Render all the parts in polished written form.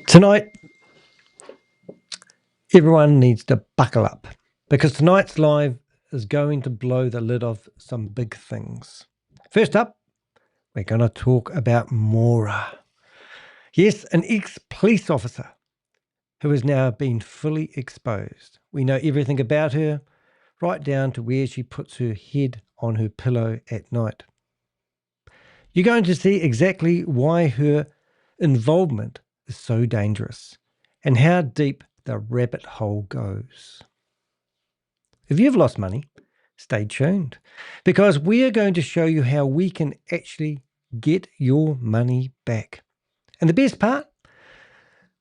Tonight, everyone needs to buckle up because tonight's live is going to blow the lid off some big things. First up, we're going to talk about Maura. Yes, an ex-police officer who has now been fully exposed. We know everything about her, right down to where she puts her head on her pillow at night. You're going to see exactly why her involvement is so dangerous and how deep the rabbit hole goes. If you've lost money, stay tuned because we are going to show you how we can actually get your money back. And the best part,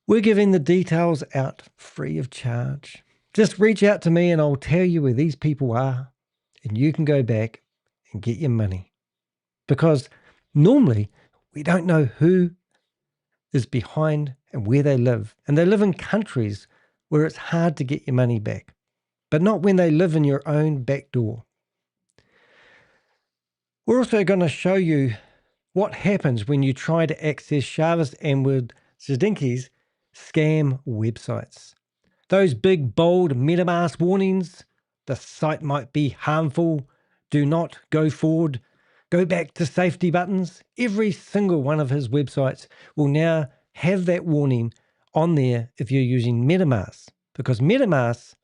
we're giving the details out free of charge. Just reach out to me and I'll tell you where these people are and you can go back and get your money. Because normally we don't know who is behind and where they live. And they live in countries where it's hard to get your money back, but not when they live in your own back door. We're also going to show you what happens when you try to access Shavez and Zidinki's scam websites. Those big, bold MetaMask warnings, the site might be harmful, do not go forward, go back to safety buttons. Every single one of his websites will now have that warning on there if you're using MetaMask, because MetaMask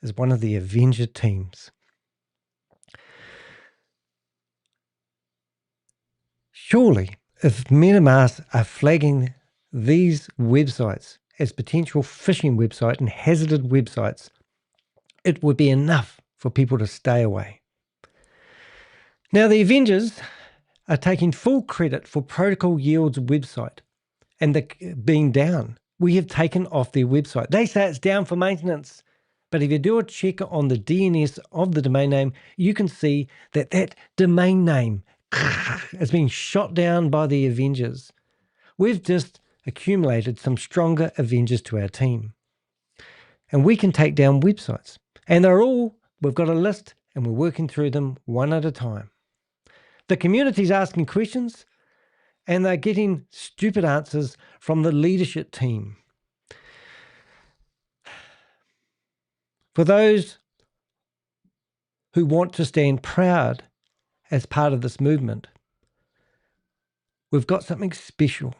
is one of the Avengers teams. Surely, if MetaMask are flagging these websites as potential phishing websites and hazardous websites, it would be enough for people to stay away. Now, the Avengers are taking full credit for Protocol Yield's website and being down. We have taken off their website. They say it's down for maintenance. But if you do a check on the DNS of the domain name, you can see that that domain name has been shot down by the Avengers. We've just accumulated some stronger Avengers to our team. And we can take down websites. And we've got a list and we're working through them one at a time. The community's asking questions and they're getting stupid answers from the leadership team. For those who want to stand proud as part of this movement, we've got something special.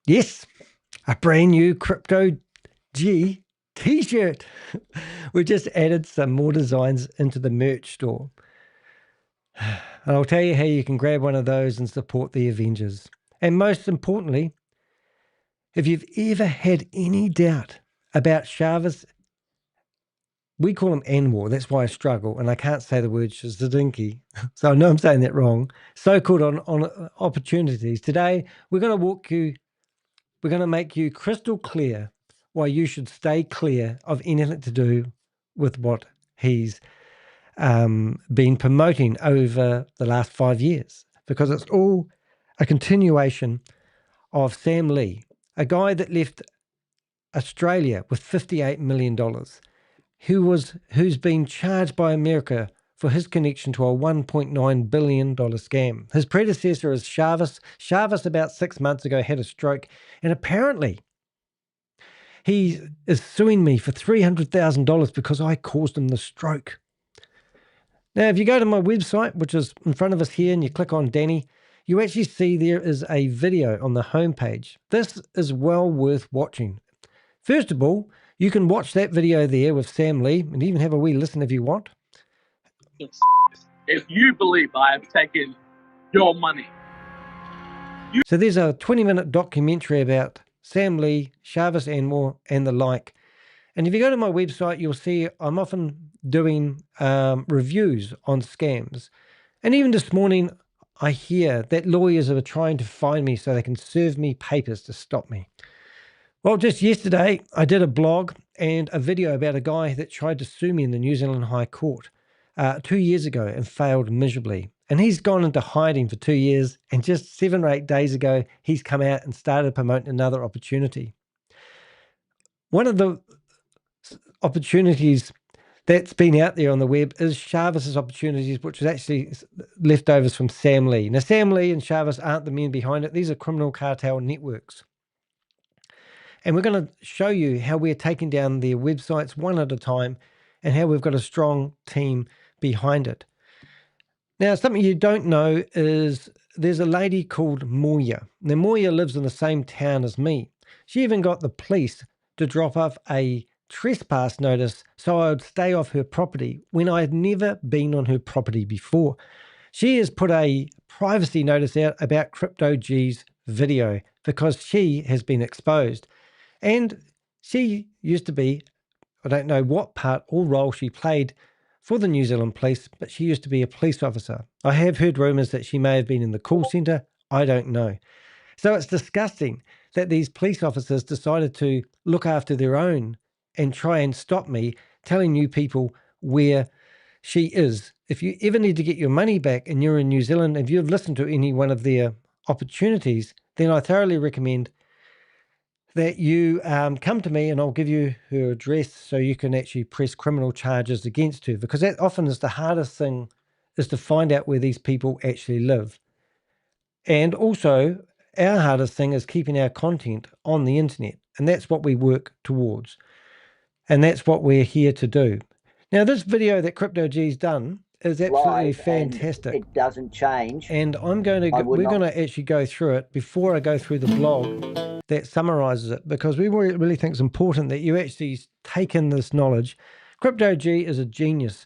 Yes, a brand new Crypto G t-shirt. We've just added some more designs into the merch store. And I'll tell you how you can grab one of those and support the Avengers. And most importantly, if you've ever had any doubt about Shavez, we call him Anwar. That's why I struggle. And I can't say the word Zidinki. So I know I'm saying that wrong. So-called on opportunities. Today, we're going to make you crystal clear why you should stay clear of anything to do with what he's been promoting over the last 5 years, because it's all a continuation of Sam Lee, a guy that left Australia with $58 million, who's been charged by America for his connection to a $1.9 billion scam. His predecessor is Shavez. Shavez about 6 months ago had a stroke, and apparently he is suing me for $300,000 because I caused him the stroke. Now, if you go to my website, which is in front of us here, and you click on Danny, you actually see there is a video on the homepage. This is well worth watching. First of all, you can watch that video there with Sam Lee and even have a wee listen if you want. If you believe I have taken your money. So there's a 20-minute documentary about Sam Lee, Shavez Anwar, and the like. And if you go to my website, you'll see I'm often doing reviews on scams. And even this morning, I hear that lawyers are trying to find me so they can serve me papers to stop me. Well, just yesterday, I did a blog and a video about a guy that tried to sue me in the New Zealand High Court 2 years ago and failed miserably. And he's gone into hiding for 2 years. And just 7 or 8 days ago, he's come out and started promoting another opportunity. One of the opportunities that's been out there on the web is Chavez's opportunities, which is actually leftovers from Sam Lee. Now, Sam Lee and Shavez aren't the men behind it. These are criminal cartel networks. And we're going to show you how we're taking down their websites one at a time and how we've got a strong team behind it. Now, something you don't know is there's a lady called Moya. Now, Moya lives in the same town as me. She even got the police to drop off a trespass notice so I would stay off her property when I had never been on her property before. She has put a privacy notice out about Crypto G's video because she has been exposed. And she used to be, I don't know what part or role she played for the New Zealand police, but she used to be a police officer. I have heard rumours that she may have been in the call centre. I don't know. So it's disgusting that these police officers decided to look after their own and try and stop me telling you people where she is. If you ever need to get your money back and you're in New Zealand, if you've listened to any one of their opportunities, then I thoroughly recommend that you come to me and I'll give you her address so you can actually press criminal charges against her, because that often is the hardest thing, is to find out where these people actually live. And also, our hardest thing is keeping our content on the internet, and that's what we work towards. And that's what we're here to do. Now, this video that Crypto G's done is absolutely live fantastic. and it doesn't change. And we're going to actually go through it before I go through the blog that summarizes it, because we really think it's important that you actually take in this knowledge. Crypto G is a genius.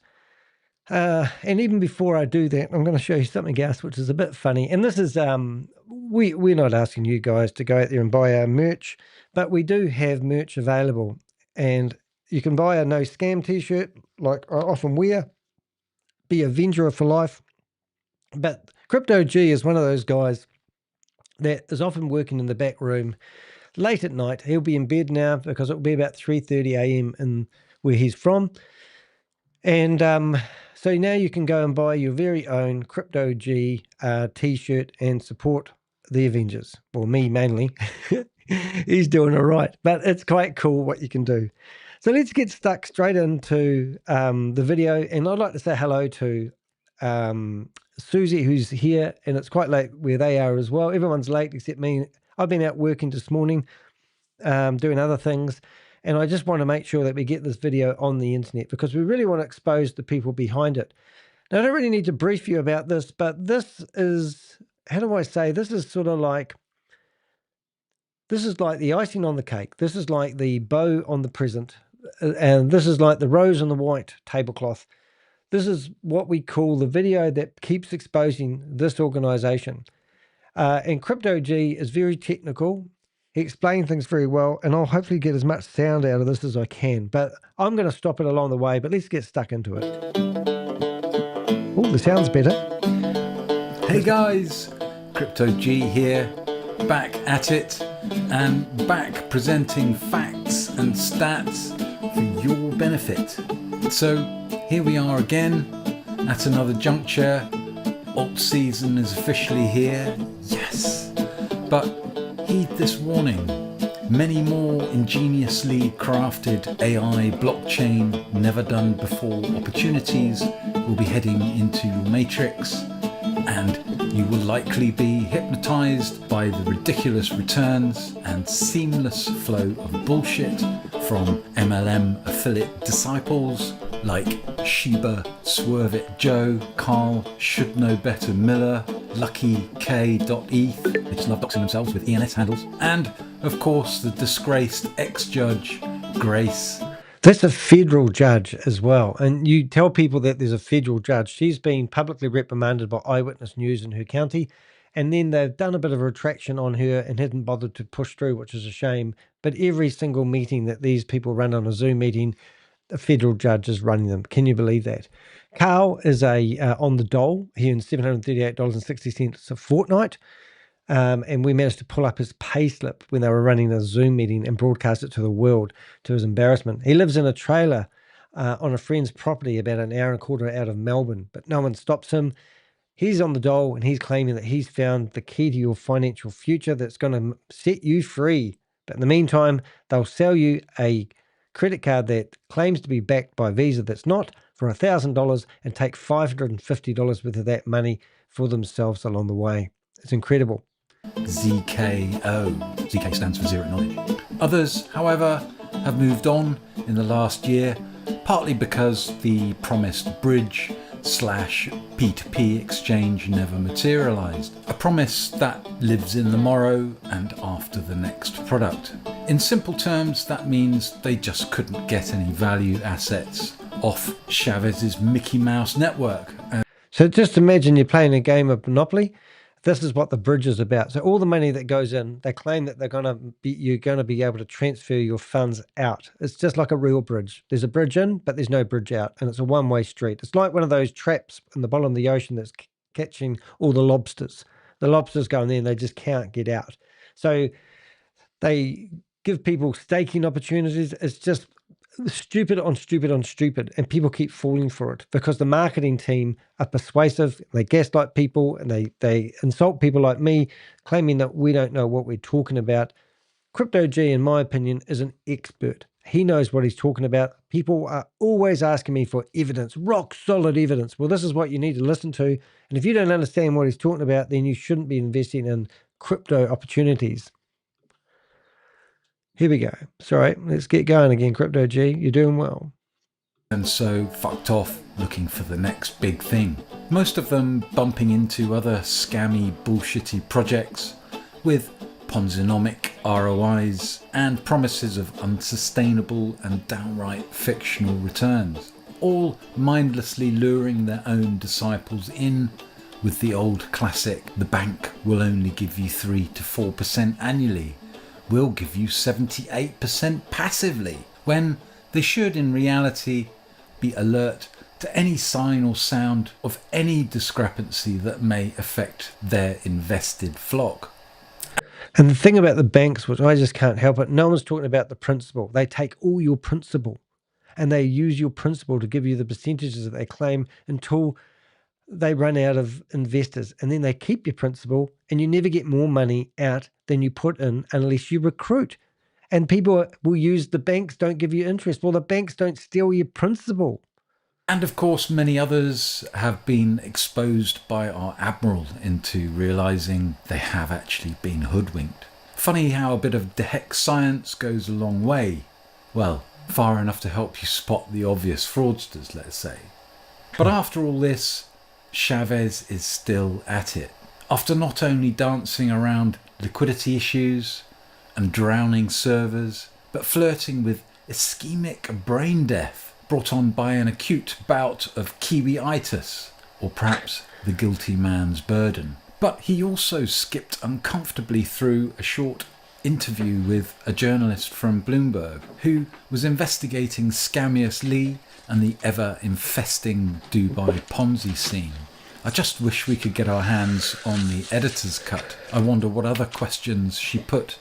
And even before I do that, I'm going to show you something else which is a bit funny. And this is, we're not asking you guys to go out there and buy our merch, but we do have merch available. And you can buy a No Scam t-shirt like I often wear, be Avenger for life. But Crypto G is one of those guys that is often working in the back room late at night. He'll be in bed now because it'll be about 3:30 a.m. in where he's from. And so now you can go and buy your very own Crypto G t-shirt and support the Avengers. Well, me mainly. He's doing all right, but it's quite cool what you can do. So let's get stuck straight into the video. And I'd like to say hello to Susie, who's here, and it's quite late where they are as well. Everyone's late except me. I've been out working this morning, doing other things, and I just want to make sure that we get this video on the internet because we really want to expose the people behind it. Now, I don't really need to brief you about this, but this is, how do I say, this is sort of like, this is like the icing on the cake. This is like the bow on the present, and this is like the rose on the white tablecloth. This is what we call the video that keeps exposing this organization. And Crypto G is very technical. He explained things very well, and I'll hopefully get as much sound out of this as I can. But I'm going to stop it along the way, but let's get stuck into it. Oh, the sound's better. Hey guys, Crypto G here, back at it, and back presenting facts and stats for your benefit. So here we are again at another juncture. Alt season is officially here, yes. But heed this warning, many more ingeniously crafted AI blockchain never done before opportunities will be heading into your matrix, and you will likely be hypnotized by the ridiculous returns and seamless flow of bullshit from MLM affiliate disciples like Sheba, Swerve It Joe, Carl, Should Know Better Miller, Lucky K.ETH, they just love doxing themselves with ENS handles, and of course the disgraced ex-judge Grace. That's a federal judge as well. And you tell people that there's a federal judge. She's been publicly reprimanded by Eyewitness News in her county. And then they've done a bit of a retraction on her and hadn't bothered to push through, which is a shame. But every single meeting that these people run on a Zoom meeting, a federal judge is running them. Can you believe that? Carl is on the dole. He earns $738.60 a fortnight. And we managed to pull up his pay slip when they were running a Zoom meeting and broadcast it to the world, to his embarrassment. He lives in a trailer on a friend's property about an hour and a quarter out of Melbourne, but no one stops him. He's on the dole and he's claiming that he's found the key to your financial future that's going to set you free. But in the meantime, they'll sell you a credit card that claims to be backed by Visa that's not, for $1,000, and take $550 worth of that money for themselves along the way. It's incredible. ZKO. ZK stands for zero knowledge. Others, however, have moved on in the last year, partly because the promised bridge / P2P exchange never materialised. A promise that lives in the morrow and after the next product. In simple terms, that means they just couldn't get any value assets off Chavez's Mickey Mouse network. So just imagine you're playing a game of Monopoly. This is what the bridge is about. So all the money that goes in, they claim that you're going to be able to transfer your funds out. It's just like a real bridge. There's a bridge in, but there's no bridge out, and it's a one-way street. It's like one of those traps in the bottom of the ocean that's catching all the lobsters. The lobsters go in there and they just can't get out. So they give people staking opportunities. It's just stupid on stupid on stupid, and people keep falling for it because the marketing team are persuasive. They gaslight people and they insult people like me, claiming that we don't know what we're talking about. Crypto G, in my opinion, is an expert. He knows what he's talking about. People are always asking me for evidence, rock solid evidence. Well, this is what you need to listen to. And if you don't understand what he's talking about, then you shouldn't be investing in crypto opportunities. Here we go. Sorry, let's get going again, Crypto G. You're doing well. And so fucked off looking for the next big thing. Most of them bumping into other scammy, bullshitty projects with Ponzinomic ROIs and promises of unsustainable and downright fictional returns. All mindlessly luring their own disciples in with the old classic, the bank will only give you 3 to 4% annually. Will give you 78% passively, when they should in reality be alert to any sign or sound of any discrepancy that may affect their invested flock. And the thing about the banks, which I just can't help it, no one's talking about the principal. They take all your principal and they use your principal to give you the percentages that they claim until they run out of investors, and then they keep your principal and you never get more money out than you put in unless you recruit. And people will use the banks don't give you interest. Well, the banks don't steal your principal. And of course, many others have been exposed by our Admiral into realising they have actually been hoodwinked. Funny how a bit of DHEC science goes a long way. Well, far enough to help you spot the obvious fraudsters, let's say. But after all this, Shavez is still at it. After not only dancing around liquidity issues and drowning servers, but flirting with ischemic brain death brought on by an acute bout of kiwi-itis, or perhaps the guilty man's burden. But he also skipped uncomfortably through a short interview with a journalist from Bloomberg who was investigating Scammius Lee and the ever-infesting Dubai Ponzi scene. I just wish we could get our hands on the editor's cut. I wonder what other questions she put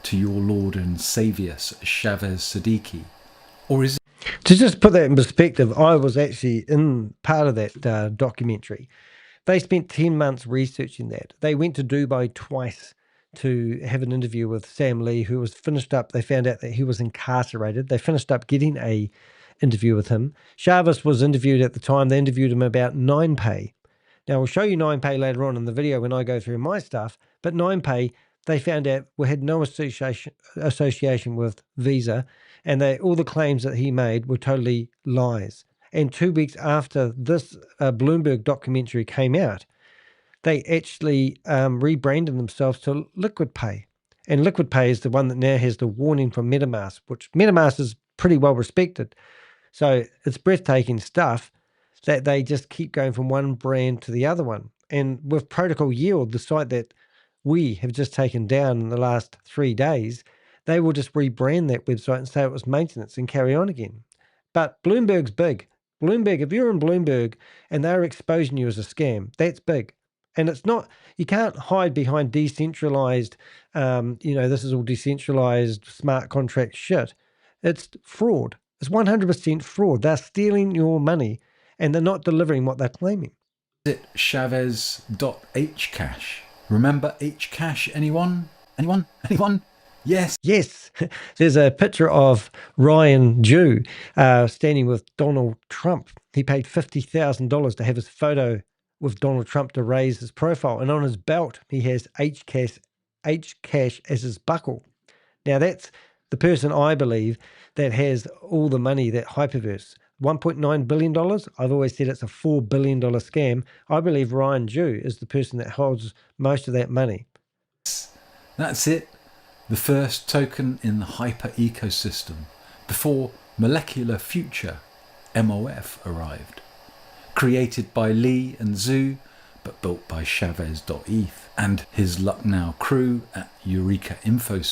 to your Lord and Saviour Shavez Siddiqui. Or is it... To just put that in perspective, I was actually in part of that documentary. They spent 10 months researching that. They went to Dubai twice to have an interview with Sam Lee, who was finished up. They found out that he was incarcerated. They finished up getting a interview with him. Shavez was interviewed at the time. They interviewed him about 9pay. Now, we'll show you 9pay later on in the video when I go through my stuff, but 9pay, they found out we had no association with Visa, and all the claims that he made were totally lies. And 2 weeks after this Bloomberg documentary came out, they actually rebranded themselves to Liquid Pay. And Liquid Pay is the one that now has the warning from MetaMask, which MetaMask is pretty well respected. So it's breathtaking stuff that they just keep going from one brand to the other one. And with Protocol Yield, the site that we have just taken down in the last 3 days, they will just rebrand that website and say it was maintenance and carry on again. But Bloomberg's big. Bloomberg, if you're in Bloomberg and they're exposing you as a scam, that's big. And it's not, you can't hide behind decentralized, this is all decentralized smart contract shit. It's fraud. It's 100% fraud. They're stealing your money and they're not delivering what they're claiming. Is it Shavez.hcash? Remember Hcash? Anyone? Anyone? Anyone? Yes. Yes. There's a picture of Ryan Jew standing with Donald Trump. He paid $50,000 to have his photo with Donald Trump to raise his profile. And on his belt, he has Hcash as his buckle. Now, that's the person, I believe, that has all the money, that Hyperverse. $1.9 billion. I've always said it's a $4 billion scam. I believe Ryan Jew is the person that holds most of that money. That's it. The first token in the Hyper ecosystem before Molecular Future, MOF, arrived. Created by Lee and Zhu, but built by Shavez.eth and his Luck Now crew at Eureka Info.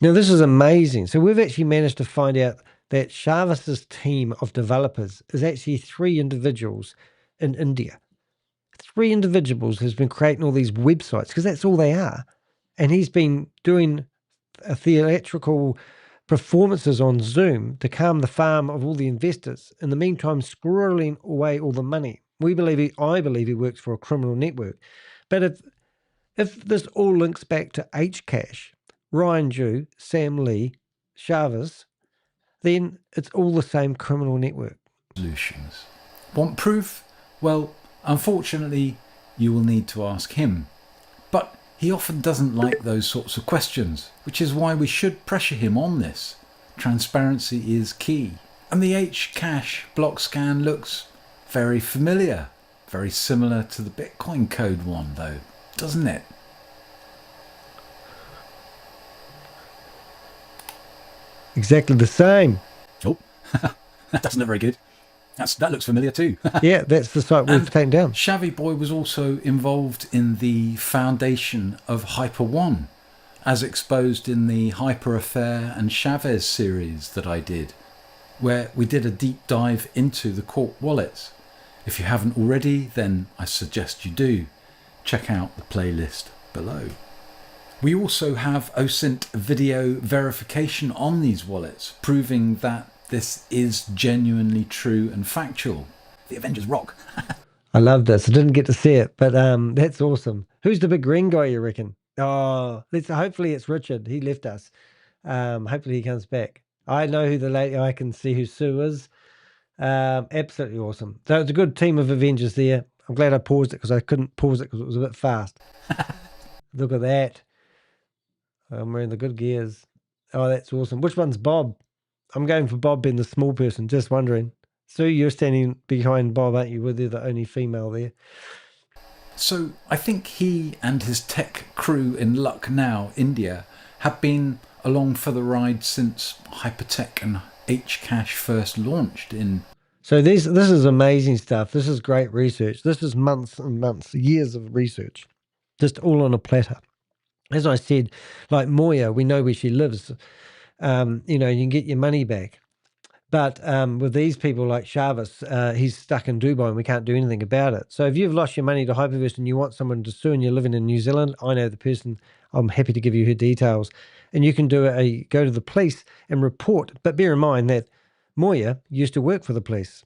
Now, this is amazing. So we've actually managed to find out that Chavez's team of developers is actually 3 individuals in India. 3 individuals who's been creating all these websites, because that's all they are. And he's been doing theatrical performances on Zoom to calm the farm of all the investors. In the meantime, squirreling away all the money. I believe he works for a criminal network. But if this all links back to Hcash, Ryan Jew, Sam Lee, Shavez, then it's all the same criminal network. Solutions. Want proof? Well, unfortunately, you will need to ask him. But he often doesn't like those sorts of questions, which is why we should pressure him on this. Transparency is key. And the Hcash block scan looks very familiar. Very similar to the Bitcoin code one, though, doesn't it? Exactly the same. Oh, that doesn't look very good. That looks familiar too. Yeah, that's the site we've taken down. Shavy Boy was also involved in the foundation of Hyper One, as exposed in the Hyper Affair and Shavez series that I did, where we did a deep dive into the corp wallets. If you haven't already, then I suggest you do. Check out the playlist below. We also have OSINT video verification on these wallets, proving that this is genuinely true and factual. The Avengers rock. I love this. I didn't get to see it, but that's awesome. Who's the big green guy, you reckon? Oh, hopefully it's Richard. He left us. Hopefully he comes back. I know who the lady, I can see who Sue is. Absolutely awesome. So it's a good team of Avengers there. I'm glad I paused it because I couldn't pause it because it was a bit fast. Look at that. I'm wearing the good gears. Oh, that's awesome. Which one's Bob? I'm going for Bob being the small person, just wondering. Sue, you're standing behind Bob, aren't you? Well, they're the only female there. So I think he and his tech crew in Lucknow, India, have been along for the ride since Hypertech and Hcash first launched in... So this is amazing stuff. This is great research. This is months and months, years of research, just all on a platter. As I said, like Moya, we know where she lives. You can get your money back. But with these people like Shavez, he's stuck in Dubai and we can't do anything about it. So if you've lost your money to Hyperverse and you want someone to sue and you're living in New Zealand, I know the person. I'm happy to give you her details. And you can go to the police and report. But bear in mind that Moya used to work for the police.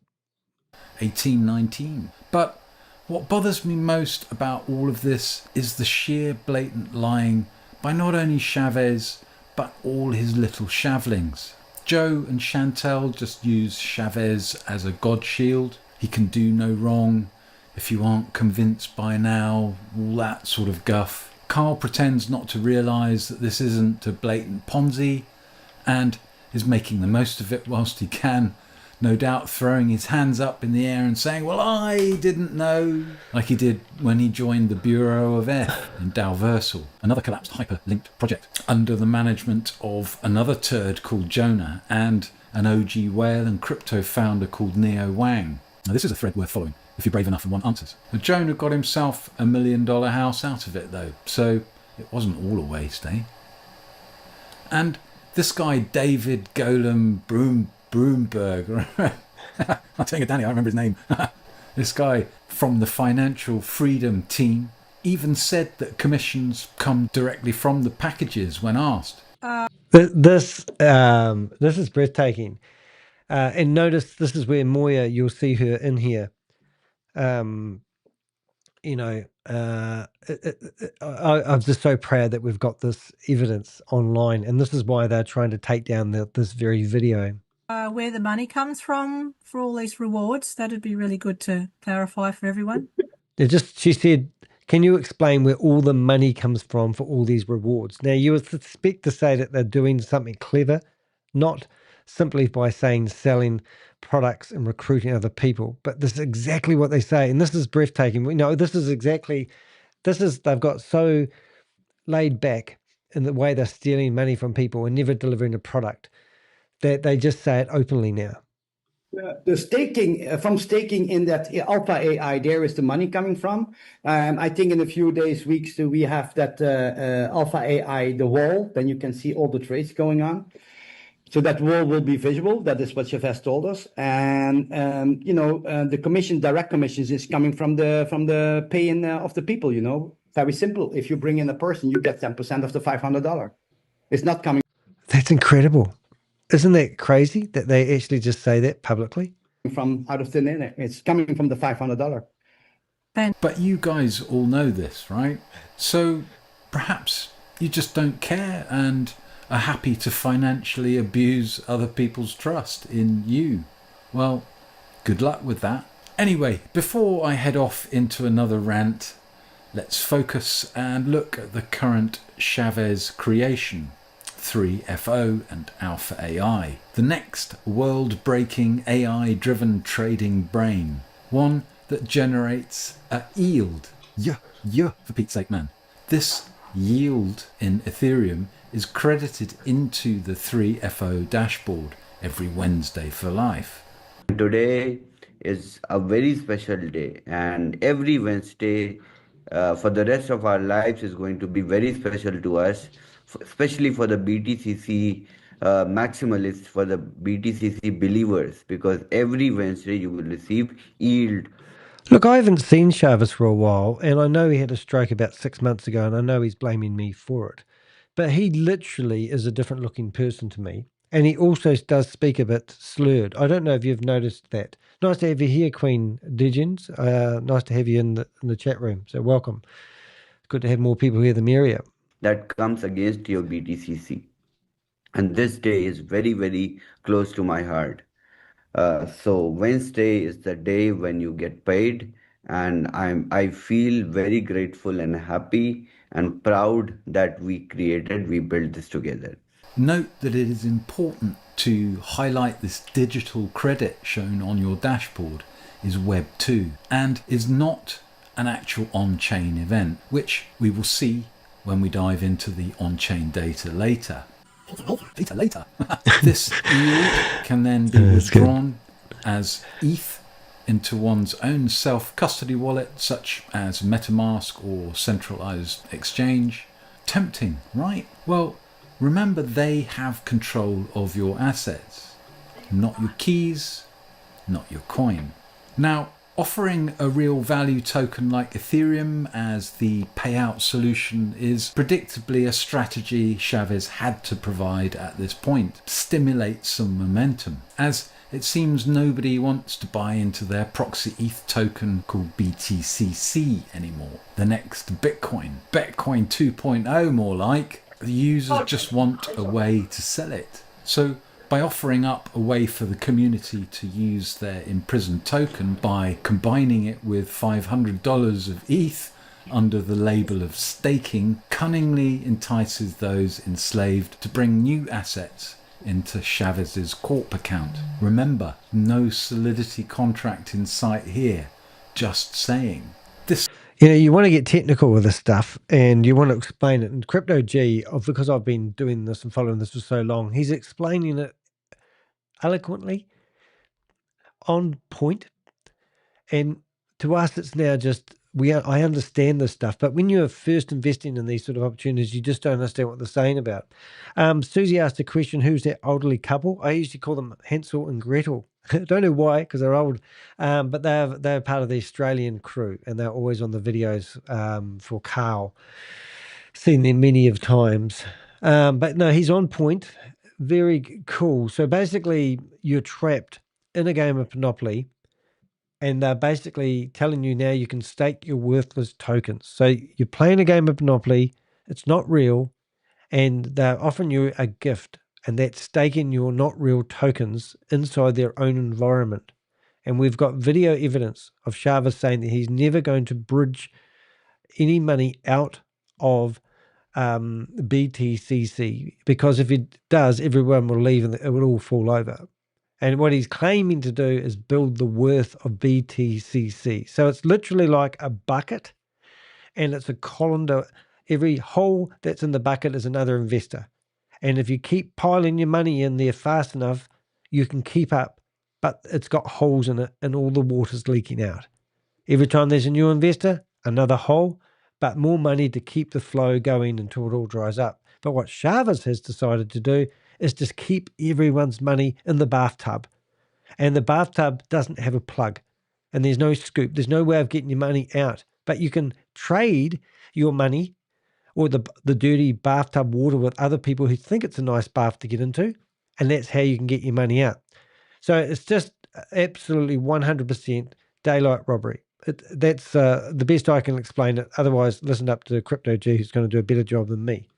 1819. But what bothers me most about all of this is the sheer blatant lying by not only Shavez, but all his little shavlings. Joe and Chantel just use Shavez as a god shield. He can do no wrong. If you aren't convinced by now, all that sort of guff. Carl pretends not to realise that this isn't a blatant Ponzi and is making the most of it whilst he can. No doubt throwing his hands up in the air and saying, well, I didn't know, like he did when he joined the Bureau of F in Dalversal, another collapsed hyperlinked project, under the management of another turd called Jonah and an OG whale and crypto founder called Neo Wang. Now, this is a thread worth following if you're brave enough and want answers. Jonah got himself $1 million house out of it, though, so it wasn't all a waste, eh? And this guy, David Golem Broomberg, I'm telling you, Danny, I remember his name. This guy from the Financial Freedom team even said that commissions come directly from the packages when asked. This is breathtaking. And notice this is where Moya, you'll see her in here. I'm just so proud that we've got this evidence online, and this is why they're trying to take down this very video. Where the money comes from for all these rewards, that'd be really good to clarify for everyone. She said, can you explain where all the money comes from for all these rewards? Now, you would suspect to say that they're doing something clever, not simply by saying selling products and recruiting other people, but this is exactly what they say. And this is breathtaking. They've got so laid back in the way they're stealing money from people and never delivering a product that they just say it openly now. The staking in that alpha AI, there is the money coming from. I think in a few days, weeks, we have that alpha AI, the wall. Then you can see all the trades going on. So that wall will be visible. That is what Shavez told us. And the direct commissions is coming from the paying of the people. Very simple. If you bring in a person, you get 10% of the $500. It's not coming. That's incredible. Isn't that crazy that they actually just say that publicly? From out of thin air. It's coming from the $500. But you guys all know this, right? So perhaps you just don't care and are happy to financially abuse other people's trust in you. Well, good luck with that. Anyway, before I head off into another rant, let's focus and look at the current Shavez creation, 3FO and Alpha AI, the next world-breaking AI-driven trading brain, one that generates a yield. Yeah, for Pete's sake, man. This yield in Ethereum is credited into the 3FO dashboard every Wednesday for life. Today is a very special day, and every Wednesday for the rest of our lives is going to be very special to us, especially for the BTCC maximalists, for the BTCC believers, because every Wednesday you will receive yield. Look, I haven't seen Shavez for a while, and I know he had a stroke about 6 months ago, and I know he's blaming me for it. But he literally is a different looking person to me. And he also does speak a bit slurred. I don't know if you've noticed that. Nice to have you here, Queen Digins. Nice to have you in the chat room. So welcome. Good to have more people here, the merrier. That comes against your BTCC. And this day is very, very close to my heart. So Wednesday is the day when you get paid, and I feel very grateful and happy and proud that we built this together. Note that it is important to highlight this digital credit shown on your dashboard is Web 2 and is not an actual on-chain event, which we will see when we dive into the on-chain data later. Later. This yield can then be withdrawn as ETH into one's own self-custody wallet, such as MetaMask or centralized exchange. Tempting, right? Well, remember they have control of your assets, not your keys, not your coin. Now, offering a real value token like Ethereum as the payout solution is predictably a strategy Shavez had to provide at this point to stimulate some momentum, as it seems nobody wants to buy into their proxy ETH token called BTCC anymore. The next Bitcoin 2.0 more like. The users just want a way to sell it. So by offering up a way for the community to use their imprisoned token by combining it with $500 of ETH under the label of staking, cunningly entices those enslaved to bring new assets into Chavez's corp account. Remember, no Solidity contract in sight here. Just saying. You want to get technical with this stuff and you want to explain it. And Crypto G, because I've been doing this and following this for so long, he's explaining it eloquently, on point. And to us, it's now just, I understand this stuff. But when you're first investing in these sort of opportunities, you just don't understand what they're saying about. Susie asked a question, who's that elderly couple? I usually call them Hansel and Gretel. I don't know why, because they're old, but they're part of the Australian crew, and they're always on the videos for Carl. Seen them many of times, but no, he's on point. Very cool. So basically, you're trapped in a game of Monopoly, and they're basically telling you now you can stake your worthless tokens. So you're playing a game of Monopoly. It's not real, and they're offering you a gift. And that's staking your not real tokens inside their own environment. And we've got video evidence of Shavez saying that he's never going to bridge any money out of BTCC, because if it does, everyone will leave and it will all fall over. And what he's claiming to do is build the worth of BTCC. So it's literally like a bucket, and it's a colander. Every hole that's in the bucket is another investor. And if you keep piling your money in there fast enough, you can keep up, but it's got holes in it and all the water's leaking out. Every time there's a new investor, another hole, but more money to keep the flow going until it all dries up. But what Shavez has decided to do is just keep everyone's money in the bathtub. And the bathtub doesn't have a plug, and there's no scoop. There's no way of getting your money out. But you can trade your money or the dirty bathtub water with other people who think it's a nice bath to get into, and that's how you can get your money out. So it's just absolutely 100% daylight robbery. That's the best I can explain it. Otherwise, listen up to Crypto G, who's going to do a better job than me.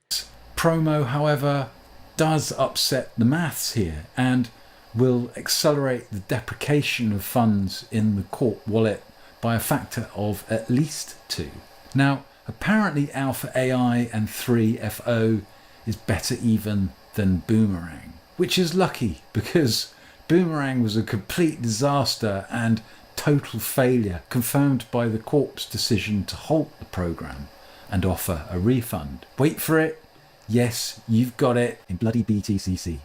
Promo, however, does upset the maths here and will accelerate the deprecation of funds in the corp wallet by a factor of at least 2. Now, apparently Alpha AI and 3FO is better even than Boomerang, which is lucky because Boomerang was a complete disaster and total failure, confirmed by the corp's decision to halt the program and offer a refund. Wait for it. Yes, you've got it in bloody BTCC.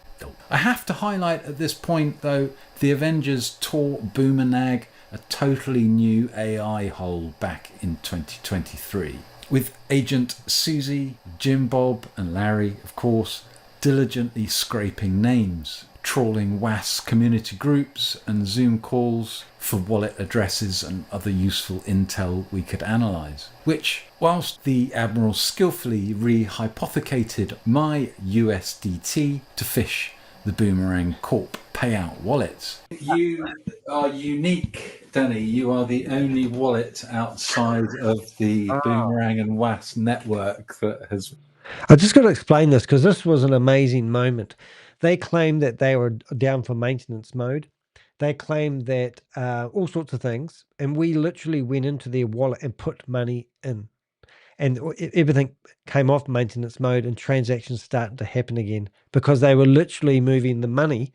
I have to highlight at this point, though, the Avengers taught Boomerang a totally new AI hole back in 2023, with Agent Susie, Jim Bob and Larry, of course, diligently scraping names, trawling WAS community groups and Zoom calls for wallet addresses and other useful intel we could analyse, which, whilst the Admiral skillfully rehypothecated my USDT to fish the Boomerang Corp payout wallets. You are unique, Danny. You are the only wallet outside of the Boomerang and WAS network that has... I just got to explain this because this was an amazing moment. They claimed that they were down for maintenance mode. They claimed that all sorts of things. And we literally went into their wallet and put money in. And everything came off maintenance mode and transactions started to happen again because they were literally moving the money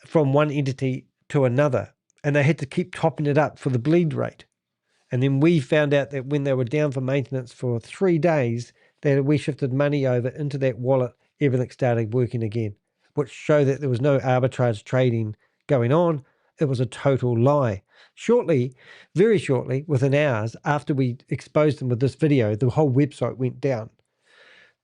from one entity to another. And they had to keep topping it up for the bleed rate. And then we found out that when they were down for maintenance for 3 days, that we shifted money over into that wallet, everything started working again, which showed that there was no arbitrage trading going on. It was a total lie. Shortly, very shortly, within hours after we exposed them with this video, the whole website went down.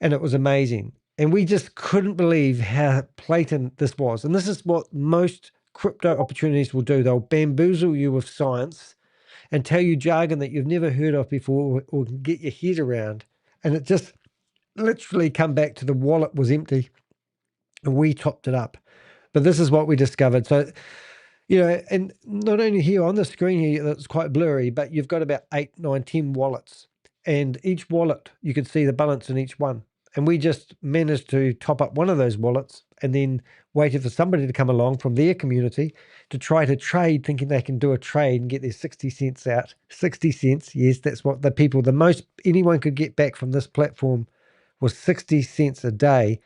And it was amazing. And we just couldn't believe how blatant this was. And this is what most crypto opportunities will do. They'll bamboozle you with science and tell you jargon that you've never heard of before or can get your head around. And it just literally come back to the wallet was empty and we topped it up. But this is what we discovered. So, you know, and not only here on the screen here, that's quite blurry, but you've got about 8, 9, 10 wallets. And each wallet, you can see the balance in each one. And we just managed to top up one of those wallets and then waited for somebody to come along from their community to try to trade, thinking they can do a trade and get their 60 cents out. 60 cents, yes, that's what the most anyone could get back from this platform was 60 cents a day,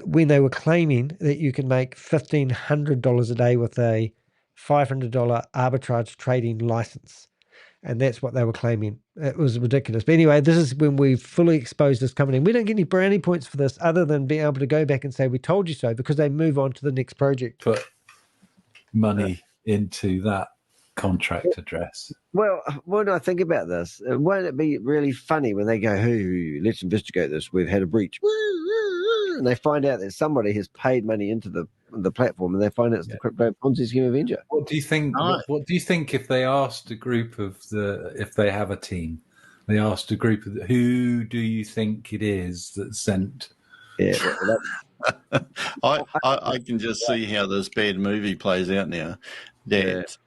when they were claiming that you can make $1,500 a day with a $500 arbitrage trading license. And that's what they were claiming. It was ridiculous. But anyway, this is when we fully exposed this company. We don't get any brownie points for this other than being able to go back and say, we told you so, because they move on to the next project. Put money into that contract address. Well, when I think about this, won't it be really funny when they go, hey, let's investigate this, we've had a breach. And they find out that somebody has paid money into the platform, and they find out it's the crypto Ponzi scheme Avenger. What do you think? What do you think if they asked a group of if they have a team, they asked a group of who do you think it is that sent? Yeah, I can just see how this bad movie plays out now. That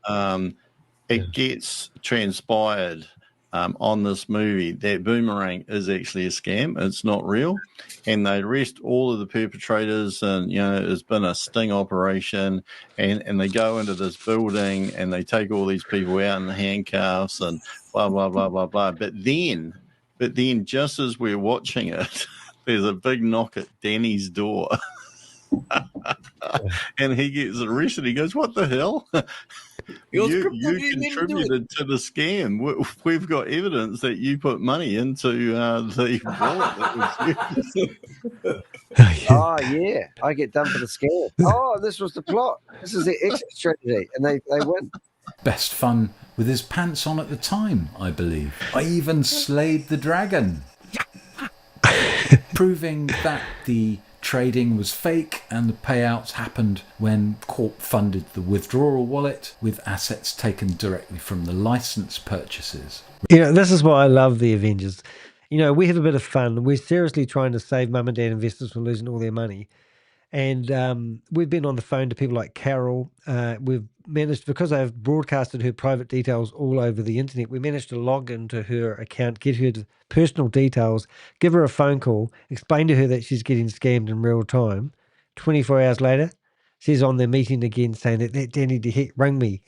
it gets transpired on this movie that Boomerang is actually a scam. It's not real. And they arrest all of the perpetrators, and, it's been a sting operation. And they go into this building and they take all these people out in handcuffs and blah, blah, blah, blah, blah. But then just as we're watching it, there's a big knock at Danny's door. And he gets arrested. He goes, "What the hell? You contributed to the scam. We've got evidence that you put money into the wallet that was used." Oh, yeah. I get done for the scam. Oh, this was the plot. This is the exit strategy. And they win. Best fun with his pants on at the time, I believe. I even slayed the dragon. Proving that the trading was fake and the payouts happened when Corp funded the withdrawal wallet with assets taken directly from the license purchases. This is why I love the Avengers. We have a bit of fun. We're seriously trying to save mum and dad investors from losing all their money. And we've been on the phone to people like Carol. We've managed, because I've broadcasted her private details all over the internet, we managed to log into her account, get her personal details, give her a phone call, explain to her that she's getting scammed in real time. 24 hours later, she's on the meeting again saying that Danny rang me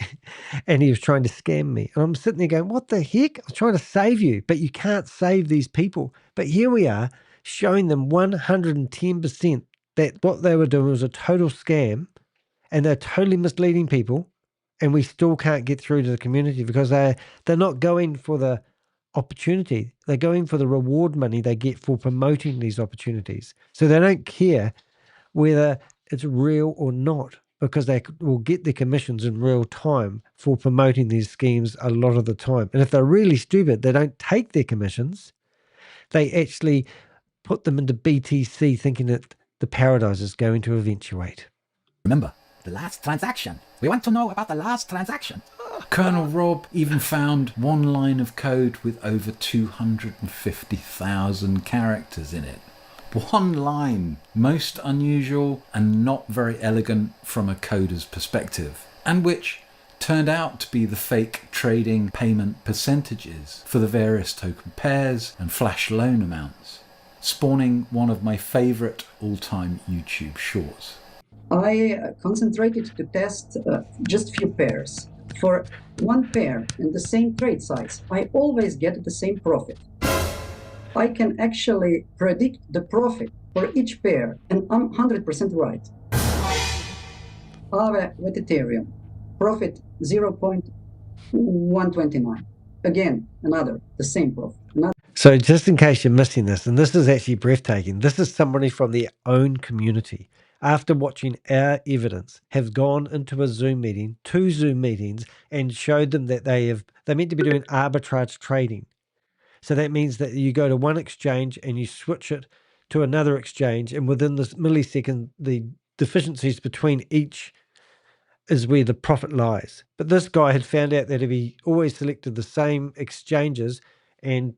and he was trying to scam me. And I'm sitting there going, what the heck? I was trying to save you, but you can't save these people. But here we are showing them 110% that what they were doing was a total scam and they're totally misleading people, and we still can't get through to the community because they're not going for the opportunity. They're going for the reward money they get for promoting these opportunities. So they don't care whether it's real or not because they will get their commissions in real time for promoting these schemes a lot of the time. And if they're really stupid, they don't take their commissions. They actually put them into BTC thinking that the paradise is going to eventuate. Remember, the last transaction. We want to know about the last transaction. Colonel Rob even found one line of code with over 250,000 characters in it. One line, most unusual and not very elegant from a coder's perspective, and which turned out to be the fake trading payment percentages for the various token pairs and flash loan amounts, spawning one of my favourite all-time YouTube shorts. I concentrated to test just few pairs. For one pair in the same trade size, I always get the same profit. I can actually predict the profit for each pair, and I'm 100% right. Aave with Ethereum, profit 0.129. Again, the same profit. So just in case you're missing this, and this is actually breathtaking, this is somebody from their own community, after watching our evidence, have gone into a Zoom meeting, 2 Zoom meetings, and showed them that they're meant to be doing arbitrage trading. So that means that you go to one exchange and you switch it to another exchange, and within this millisecond, the deficiencies between each is where the profit lies. But this guy had found out that if he always selected the same exchanges and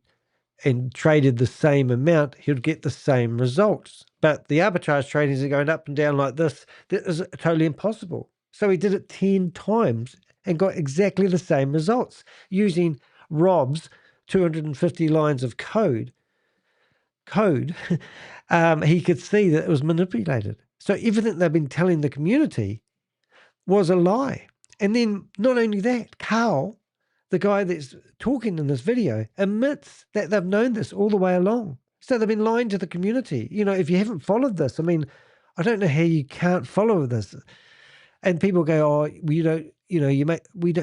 traded the same amount, he'd get the same results. But the arbitrage tradings are going up and down like this. That is totally impossible. So he did it 10 times and got exactly the same results using Rob's 250 lines of code. He could see that it was manipulated. So everything they've been telling the community was a lie. And then not only that, Carl, the guy that's talking in this video, admits that they've known this all the way along. So they've been lying to the community. If you haven't followed this, I don't know how you can't follow this. And people go,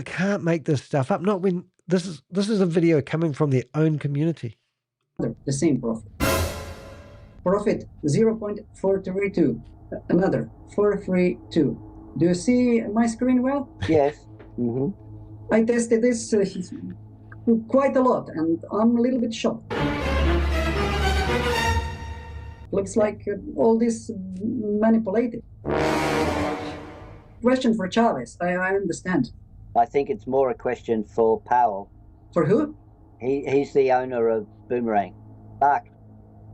can't make this stuff up. Not when this is a video coming from their own community. The same profit. Profit 0.432. Another 432. Do you see my screen well? Yes. Mm-hmm. I tested this quite a lot, and I'm a little bit shocked. Looks like all this manipulated. Question for Shavez. I understand. I think it's more a question for Powell. For who? He's the owner of Boomerang. Mark.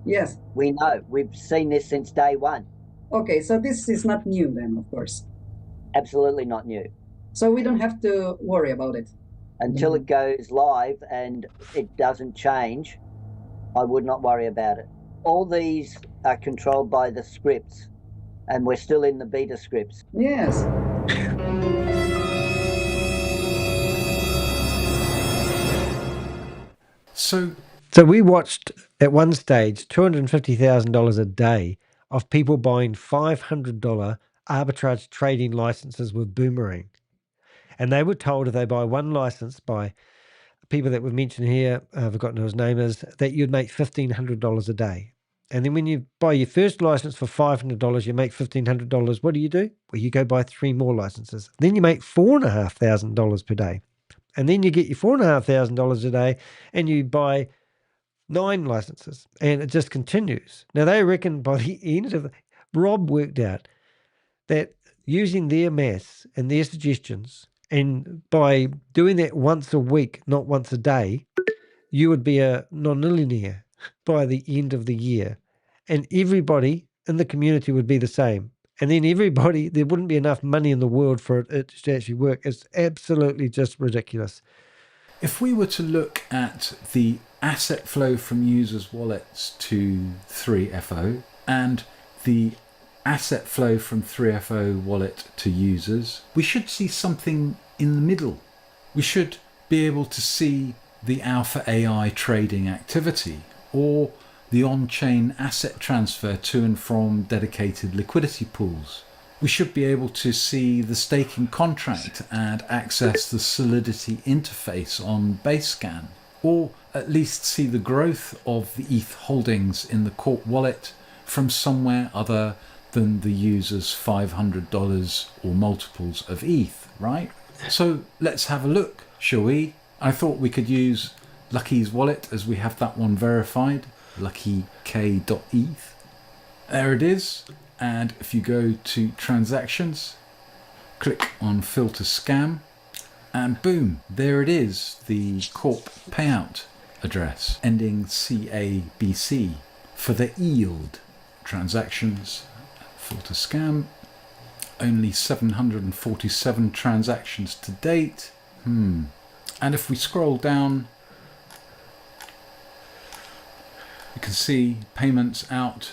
Yes. We know. We've seen this since day one. Okay, so this is not new then, of course. Absolutely not new. So we don't have to worry about it. Until it goes live and it doesn't change, I would not worry about it. All these are controlled by the scripts, and we're still in the beta scripts. Yes. So we watched at one stage $250,000 a day of people buying $500 arbitrage trading licenses with Boomerang. And they were told if they buy one license by people that we've mentioned here, I've forgotten who his name is, that you'd make $1,500 a day. And then when you buy your first license for $500, you make $1,500. What do? Well, you go buy 3 more licenses. Then you make $4,500 per day. And then you get your $4,500 a day and you buy 9 licenses. And it just continues. Now, they reckon by the end of Rob worked out that using their maths and their suggestions, and by doing that once a week, not once a day, you would be a non-millionaire by the end of the year. And everybody in the community would be the same. And then there wouldn't be enough money in the world for it to actually work. It's absolutely just ridiculous. if we were to look at the asset flow from users' wallets to 3FO and the asset flow from 3FO wallet to users, we should see something in the middle. We should be able to see the alpha AI trading activity or the on-chain asset transfer to and from dedicated liquidity pools. We should be able to see the staking contract and access the Solidity interface on Basescan, or at least see the growth of the ETH holdings in the Corp wallet from somewhere other than the user's $500 or multiples of ETH, right? So let's have a look, shall we? I thought we could use Lucky's wallet as we have that one verified, luckyk.eth. There it is. And if you go to transactions, click on filter scam, and boom, there it is, the Corp payout address ending CABC for the yield. Transactions, filter scam, only 747 transactions to date. And if we scroll down, you can see payments out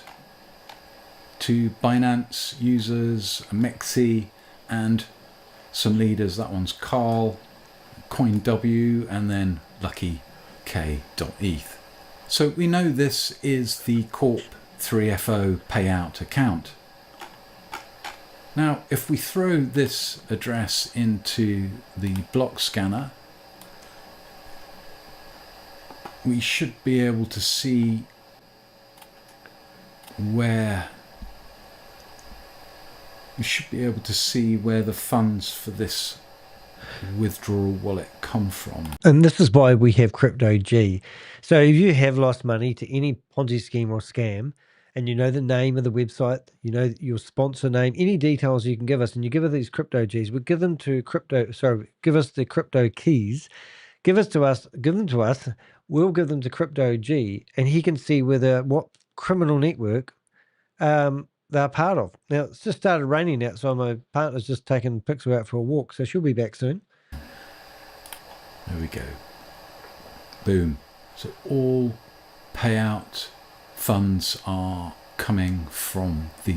to Binance users, Mexi, and some leaders. That one's Carl, CoinW, and then luckyk.eth. So we know this is the Corp 3FO payout account. Now, if we throw this address into the block scanner, we should be able to see where the funds for this withdrawal wallet come from. And this is why we have Crypto G. So if you have lost money to any Ponzi scheme or scam, and you know the name of the website, you know your sponsor name, any details you can give us, and you give us these Crypto Gs, we give them to give us the crypto keys, give them to us, we'll give them to Crypto G, and he can see what criminal network they're part of. Now, it's just started raining out, so my partner's just taken Pixel out for a walk, so she'll be back soon. There we go. Boom. So all payout funds are coming from the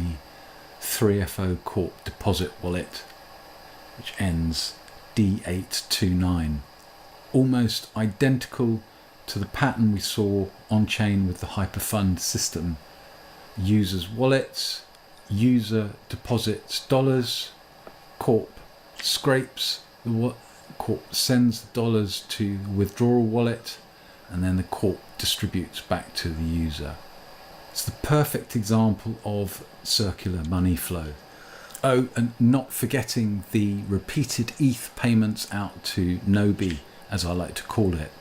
3FO Corp deposit wallet, which ends D829. Almost identical to the pattern we saw on-chain with the Hyperfund system. Users' wallets, user deposits dollars, Corp scrapes the Corp sends the dollars to withdrawal wallet, and then the Corp distributes back to the user. It's the perfect example of circular money flow. Oh, and not forgetting the repeated ETH payments out to Nobi, as I like to call it,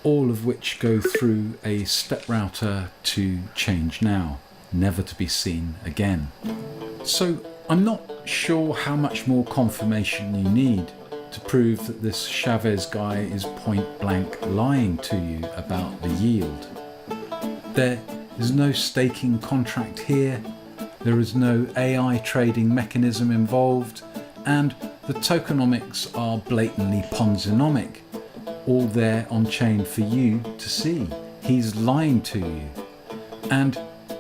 all of which go through a step router to change now, never to be seen again. So I'm not sure how much more confirmation you need to prove that this Shavez guy is point blank lying to you about the yield. There is no staking contract here, there is no AI trading mechanism involved, and the tokenomics are blatantly Ponzinomic. all there on chain for you to see. He's lying to you. And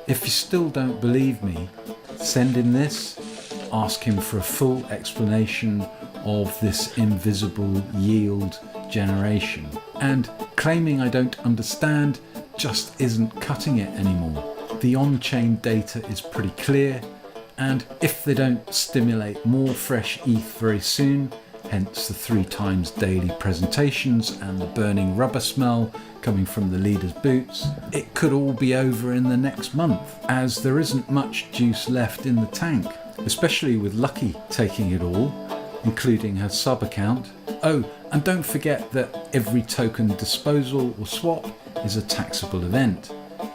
if you still don't believe me, send him this, ask him for a full explanation of this invisible yield generation. And claiming I don't understand just isn't cutting it anymore. The on-chain data is pretty clear, and if they don't stimulate more fresh ETH very soon, hence the 3 times daily presentations and the burning rubber smell coming from the leader's boots, it could all be over in the next month, as there isn't much juice left in the tank, especially with Lucky taking it all, including her sub account. Oh, and don't forget that every token disposal or swap is a taxable event.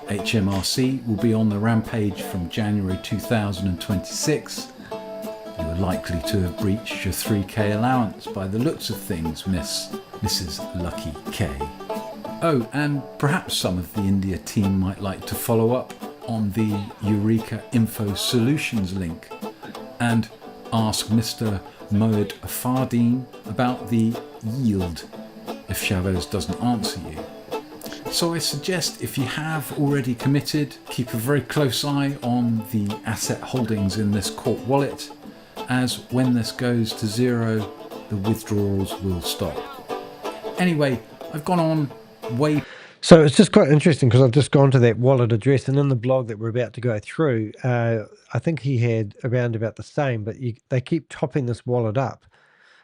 HMRC will be on the rampage from January 2026. You are likely to have breached your 3k allowance by the looks of things, Mrs. Lucky K. Oh, and perhaps some of the India team might like to follow up on the Eureka Info Solutions link and ask Mr. Moed Fardeen about the yield if Shavez doesn't answer you. So I suggest if you have already committed, keep a very close eye on the asset holdings in this corp wallet, as when this goes to zero, the withdrawals will stop. Anyway, I've gone on way. So it's just quite interesting because I've just gone to that wallet address, and in the blog that we're about to go through, I think he had around about the same, but they keep topping this wallet up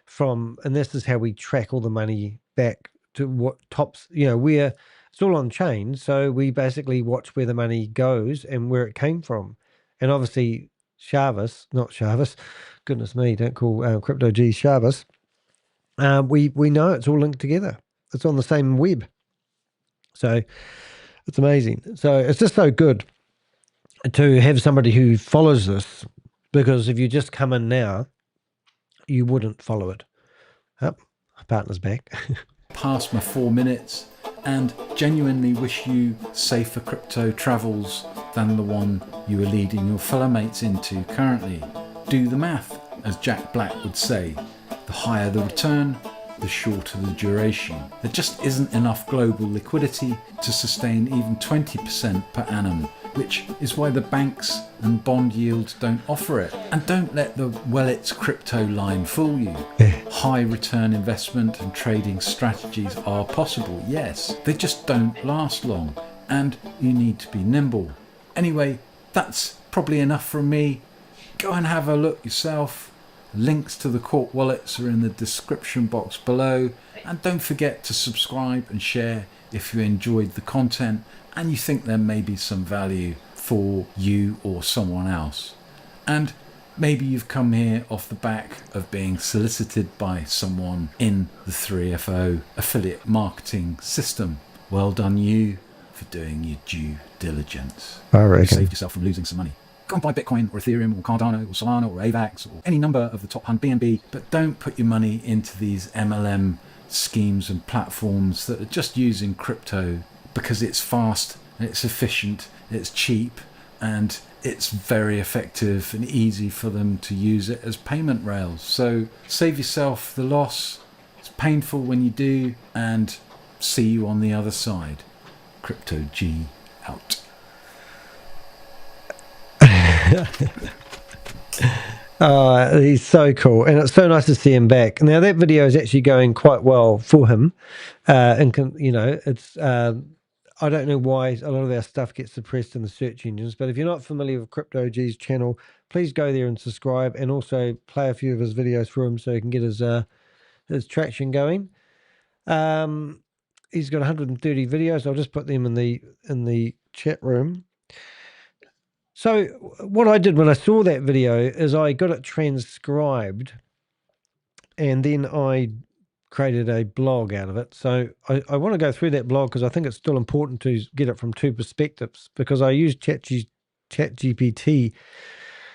from, and this is how we track all the money back to what tops, where it's all on chain. So we basically watch where the money goes and where it came from. And obviously not Shavez, goodness me, don't call Crypto G Shavez. We know it's all linked together. It's on the same web. So it's amazing. So it's just so good to have somebody who follows this, because if you just come in now, you wouldn't follow it. Oh, my partner's back. Past my 4 minutes, and genuinely wish you safer crypto travels than the one you are leading your fellow mates into currently. Do the math, as Jack Black would say. The higher the return, the shorter the duration. There just isn't enough global liquidity to sustain even 20% per annum, which is why the banks and bond yields don't offer it. And don't let the "well, it's crypto" line fool you. High return investment and trading strategies are possible, yes. They just don't last long, and you need to be nimble. Anyway, that's probably enough from me. Go and have a look yourself. Links to the corp wallets are in the description box below, and don't forget to subscribe and share if you enjoyed the content and you think there may be some value for you or someone else. And maybe you've come here off the back of being solicited by someone in the 3FO affiliate marketing system. Well done you for doing your due diligence. I reckon. You saved yourself from losing some money. Go and buy Bitcoin or Ethereum or Cardano or Solana or AVAX or any number of the top 100 BNB, but don't put your money into these MLM schemes and platforms that are just using crypto because it's fast and it's efficient, it's cheap, and it's very effective and easy for them to use it as payment rails. So save yourself the loss. It's painful when you do, and see you on the other side. Crypto G out. He's so cool, and it's so nice to see him back. Now that video is actually going quite well for him, and it's I don't know why a lot of our stuff gets suppressed in the search engines, but if you're not familiar with Crypto G's channel, please go there and subscribe, and also play a few of his videos for him so he can get his traction going. He's got 130 videos. I'll just put them in the chat room. So what I did when I saw that video is I got it transcribed, and then I created a blog out of it. So I want to go through that blog because I think it's still important to get it from two perspectives, because I use ChatGPT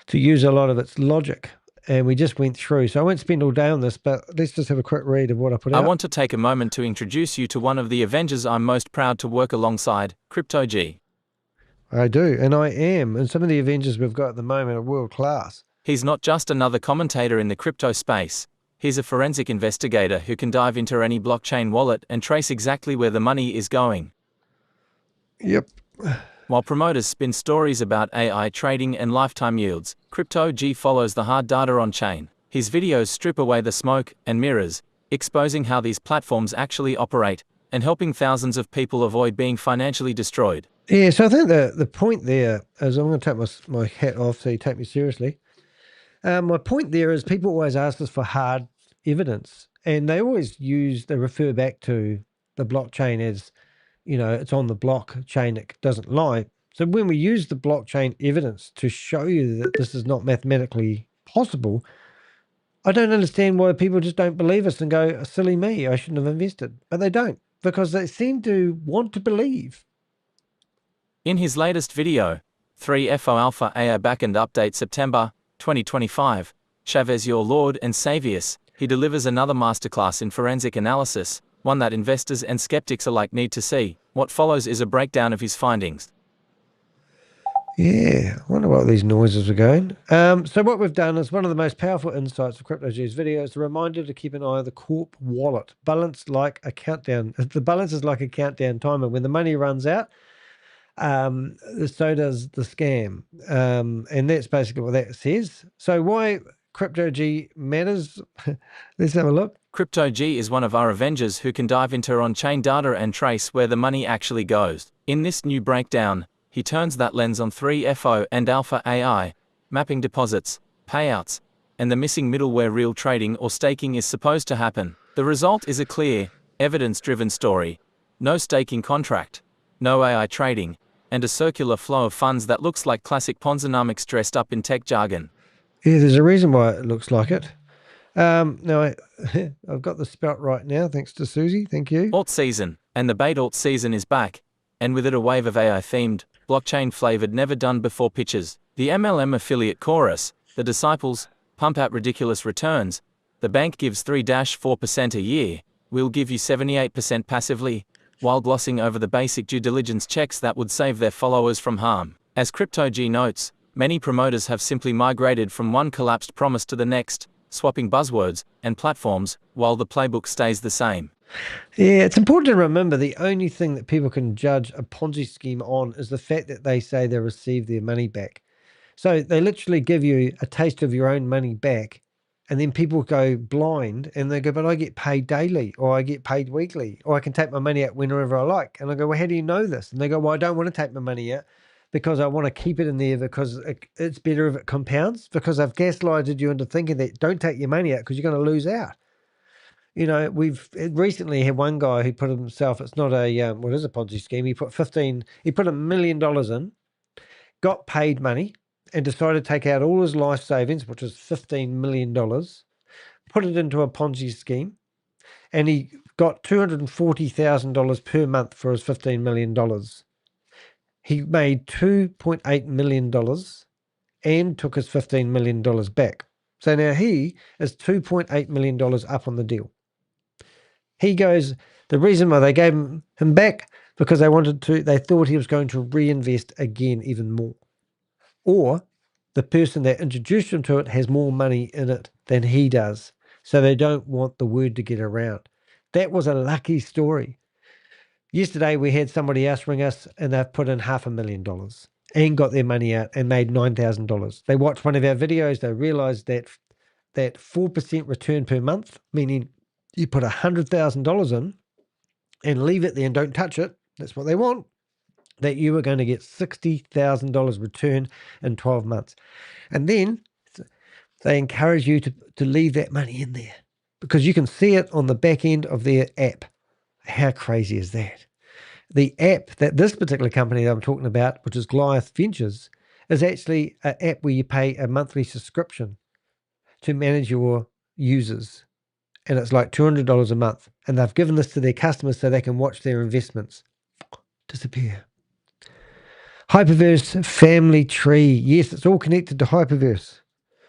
to use a lot of its logic, and we just went through. So I won't spend all day on this, but let's just have a quick read of what I put out. I want to take a moment to introduce you to one of the Avengers I'm most proud to work alongside, Crypto G. I do, and I am. And some of the Avengers we've got at the moment are world class. He's not just another commentator in the crypto space. He's a forensic investigator who can dive into any blockchain wallet and trace exactly where the money is going. Yep. While promoters spin stories about AI trading and lifetime yields, Crypto G follows the hard data on-chain. His videos strip away the smoke and mirrors, exposing how these platforms actually operate, and helping thousands of people avoid being financially destroyed. Yeah, so I think the point there is, I'm going to take my hat off so you take me seriously. My point there is people always ask us for hard evidence, and they refer back to the blockchain as, it's on the blockchain, it doesn't lie. So when we use the blockchain evidence to show you that this is not mathematically possible, I don't understand why people just don't believe us and go, silly me, I shouldn't have invested. But they don't, because they seem to want to believe. In his latest video, 3FO Alpha AI Backend Update September 2025, Shavez your Lord and Savius, he delivers another masterclass in forensic analysis, one that investors and skeptics alike need to see. What follows is a breakdown of his findings. Yeah, I wonder what these noises are going. So what we've done is one of the most powerful insights of CryptoG's video is a reminder to keep an eye on the corp wallet. Balance like a countdown. The balance is like a countdown timer. When the money runs out, so does the scam. And that's basically what that says. So why CryptoG matters? Let's have a look. Crypto G is one of our Avengers who can dive into on-chain data and trace where the money actually goes. In this new breakdown, he turns that lens on 3FO and Alpha AI, mapping deposits, payouts, and the missing middle where real trading or staking is supposed to happen. The result is a clear, evidence-driven story. No staking contract, no AI trading, and a circular flow of funds that looks like classic Ponzi dressed up in tech jargon. Yeah, there's a reason why it looks like it. Now, I've got the spout right now, thanks to Susie. Thank you. Alt season, and the bait alt season is back, and with it a wave of AI-themed, blockchain-flavored never-done-before pitches. The MLM affiliate chorus, the disciples, pump out ridiculous returns. The bank gives 3-4% a year, we'll give you 78% passively, while glossing over the basic due diligence checks that would save their followers from harm. As Crypto G notes, many promoters have simply migrated from one collapsed promise to the next, swapping buzzwords and platforms, while the playbook stays the same. Yeah, it's important to remember the only thing that people can judge a Ponzi scheme on is the fact that they say they receive their money back. So they literally give you a taste of your own money back, and then people go blind and they go, but I get paid daily, or I get paid weekly, or I can take my money out whenever I like. And I go, well, how do you know this? And they go, well, I don't want to take my money out because I want to keep it in there because it's better if it compounds, because I've gaslighted you into thinking that don't take your money out because you're going to lose out. We've recently had one guy who put himself, it's not a, what is a Ponzi scheme? He put $1 million in, got paid money, and decided to take out all his life savings, which was $15 million, put it into a Ponzi scheme, and he got $240,000 per month for his $15 million. He made $2.8 million and took his $15 million back. So now he is $2.8 million up on the deal. He goes, the reason why they gave him back, because they thought he was going to reinvest again even more. Or the person that introduced him to it has more money in it than he does. So they don't want the word to get around. That was a lucky story. Yesterday we had somebody else ring us and they've put in $500,000 and got their money out and made $9,000. They watched one of our videos. They realized that 4% return per month, meaning you put $100,000 in and leave it there and don't touch it. That's what they want. That you are going to get $60,000 return in 12 months. And then they encourage you to leave that money in there because you can see it on the back end of their app. How crazy is that? The app that this particular company that I'm talking about, which is Goliath Ventures, is actually an app where you pay a monthly subscription to manage your users. And it's like $200 a month. And they've given this to their customers so they can watch their investments disappear. Hyperverse family tree. Yes, it's all connected to Hyperverse.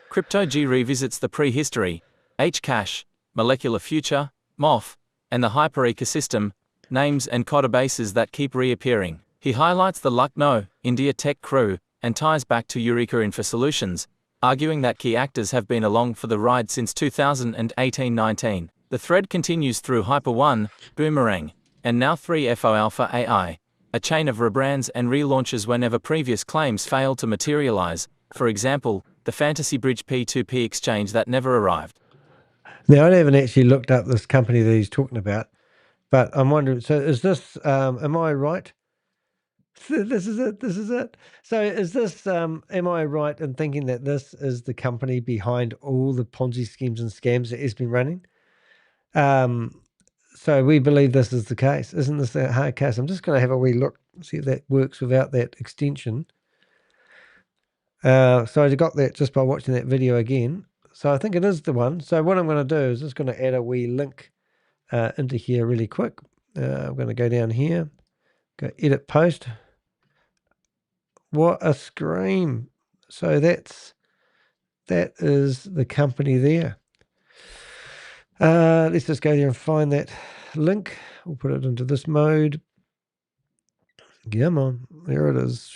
Crypto G revisits the prehistory, Hcash, molecular future, MOF, and the hyper ecosystem, names and codebases that keep reappearing. He highlights the Lucknow, India tech crew, and ties back to Eureka Info Solutions, arguing that key actors have been along for the ride since 2018-19. The thread continues through Hyper1, Boomerang, and now 3FO Alpha AI, a chain of rebrands and relaunches whenever previous claims fail to materialize. For example, the Fantasy Bridge P2P exchange that never arrived. Now, I haven't actually looked up this company that he's talking about, but I'm wondering, so is this, am I right? This is it. So is this, am I right in thinking that this is the company behind all the Ponzi schemes and scams that he's been running? So we believe this is the case. Isn't this a hard case? I'm just going to have a wee look, see if that works without that extension. So I got that just by watching that video again. So I think it is the one. So what I'm going to do is just going to add a wee link into here really quick. I'm going to go down here, go edit post. What a scream. So that is the company there. Let's just go there and find that link. We'll put it into this mode. Come on, there it is.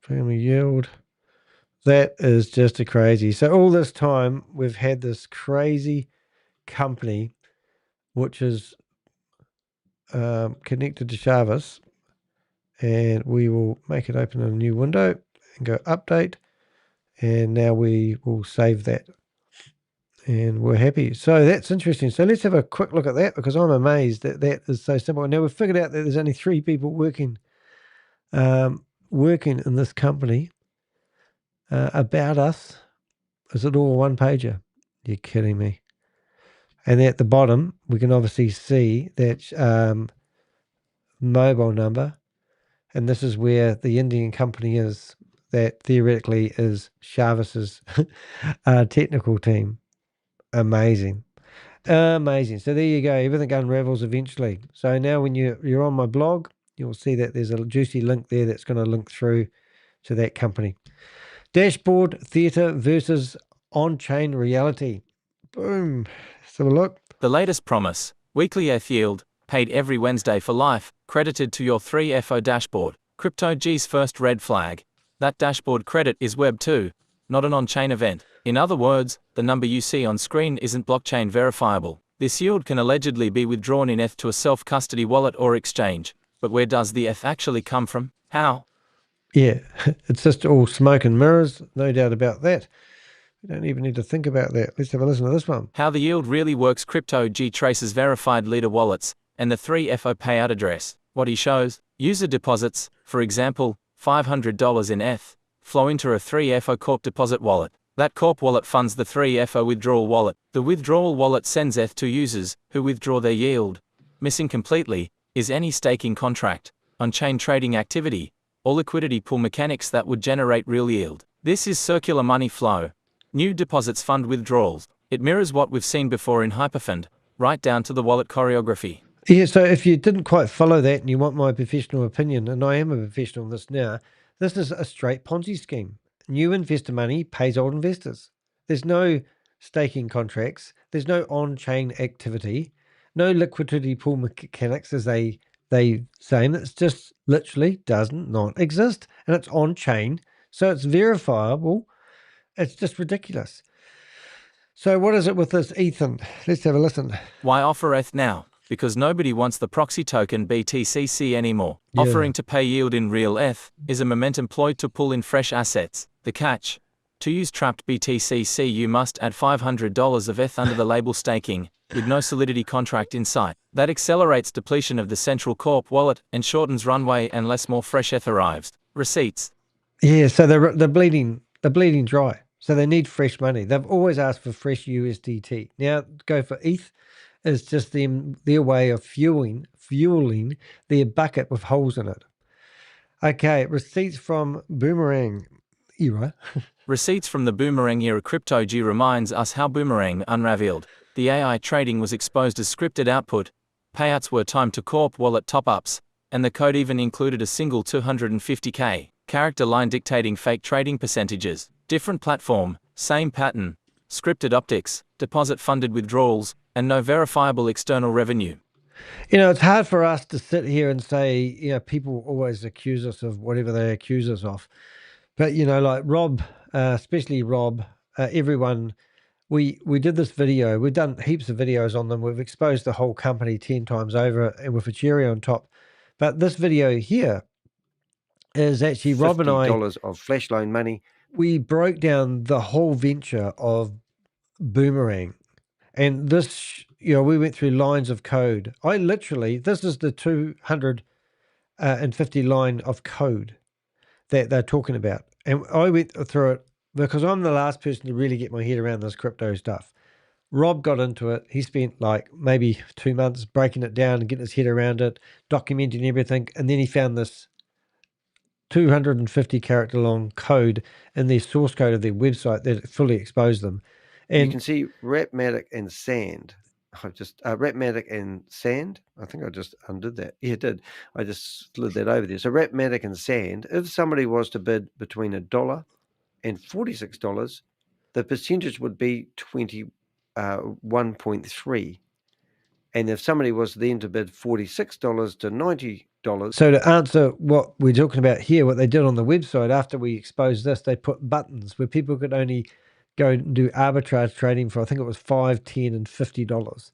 Family yield. That is just a crazy. So all this time we've had this crazy company which is connected to Shavez, and we will make it open in a new window and go update, and now we will save that, and we're happy. So that's interesting. So let's have a quick look at that, because I'm amazed that that is so simple. Now we've figured out that there's only 3 people working in this company. About us. Is it all one pager? You're kidding me. And at the bottom, we can obviously see that mobile number. And this is where the Indian company is, that theoretically is Chavez's technical team. Amazing. Amazing. So there you go. Everything unravels eventually. So now when you're on my blog, you'll see that there's a juicy link there that's going to link through to that company. Dashboard theatre versus on-chain reality. Boom. Let's have a look. The latest promise, weekly ETH yield, paid every Wednesday for life, credited to your 3FO dashboard. CryptoG's first red flag. That dashboard credit is Web 2, not an on-chain event. In other words, the number you see on screen isn't blockchain verifiable. This yield can allegedly be withdrawn in ETH to a self-custody wallet or exchange. But where does the ETH actually come from? How? Yeah, it's just all smoke and mirrors, no doubt about that. We don't even need to think about that. Let's have a listen to this one. How the yield really works. CryptoG traces verified leader wallets and the 3FO payout address. What he shows, user deposits, for example, $500 in ETH, flow into a 3FO corp deposit wallet. That corp wallet funds the 3FO withdrawal wallet. The withdrawal wallet sends ETH to users who withdraw their yield. Missing completely is any staking contract, on-chain trading activity, or liquidity pool mechanics that would generate real yield. This is circular money flow. New deposits fund withdrawals. It mirrors what we've seen before in Hyperfund, right down to the wallet choreography. Yeah, so if you didn't quite follow that and you want my professional opinion, and I am a professional in this now, this is a straight Ponzi scheme. New investor money pays old investors. There's no staking contracts. There's no on-chain activity. No liquidity pool mechanics, as they say. It's just literally does not exist. And it's on-chain, so it's verifiable. It's just ridiculous. So what is it with this Ethan? Let's have a listen. Why offer ETH now? Because nobody wants the proxy token BTCC anymore. Yeah. Offering to pay yield in real ETH is a momentum ploy to pull in fresh assets. The catch? To use trapped BTCC, you must add $500 of ETH under the label staking, with no solidity contract in sight. That accelerates depletion of the central corp wallet and shortens runway unless more fresh ETH arrives. Receipts. Yeah, so they're bleeding dry. So they need fresh money. They've always asked for fresh USDT. Now go for ETH is just their way of fueling their bucket with holes in it. Okay, receipts from Boomerang era. Receipts from the Boomerang era. CryptoG reminds us how Boomerang unraveled. The AI trading was exposed as scripted output, payouts were timed to corp wallet top-ups, and the code even included a single 250k character line dictating fake trading percentages. Different platform, same pattern, scripted optics, deposit-funded withdrawals, and no verifiable external revenue. You know, it's hard for us to sit here and say, you know, people always accuse us of whatever they accuse us of. But, you know, like Rob, especially Rob, everyone, we did this video. We've done heaps of videos on them. We've exposed the whole company 10 times over and with a cherry on top. But this video here is actually Rob and I, $50 of flash loan money. we broke down the whole venture of Boomerang. And this, you know, we went through lines of code. I literally, this is the 250 line of code that they're talking about. And I went through it because I'm the last person to really get my head around this crypto stuff. Rob got into it. He spent like maybe 2 months breaking it down and getting his head around it, documenting everything. And then he found this 250 character long code in their source code of their website that fully exposed them. And you can see Rapmatic and Sand. I just Rapmatic and Sand. I think I just undid that. Yeah, it did. I just slid that over there. So Rapmatic and Sand. If somebody was to bid between $1 and $46, the percentage would be 21.3. And if somebody was then to bid $46 to $90. So to answer what we're talking about here, what they did on the website after we exposed this, they put buttons where people could only go and do arbitrage trading for, I think it was $5, $10, and $50,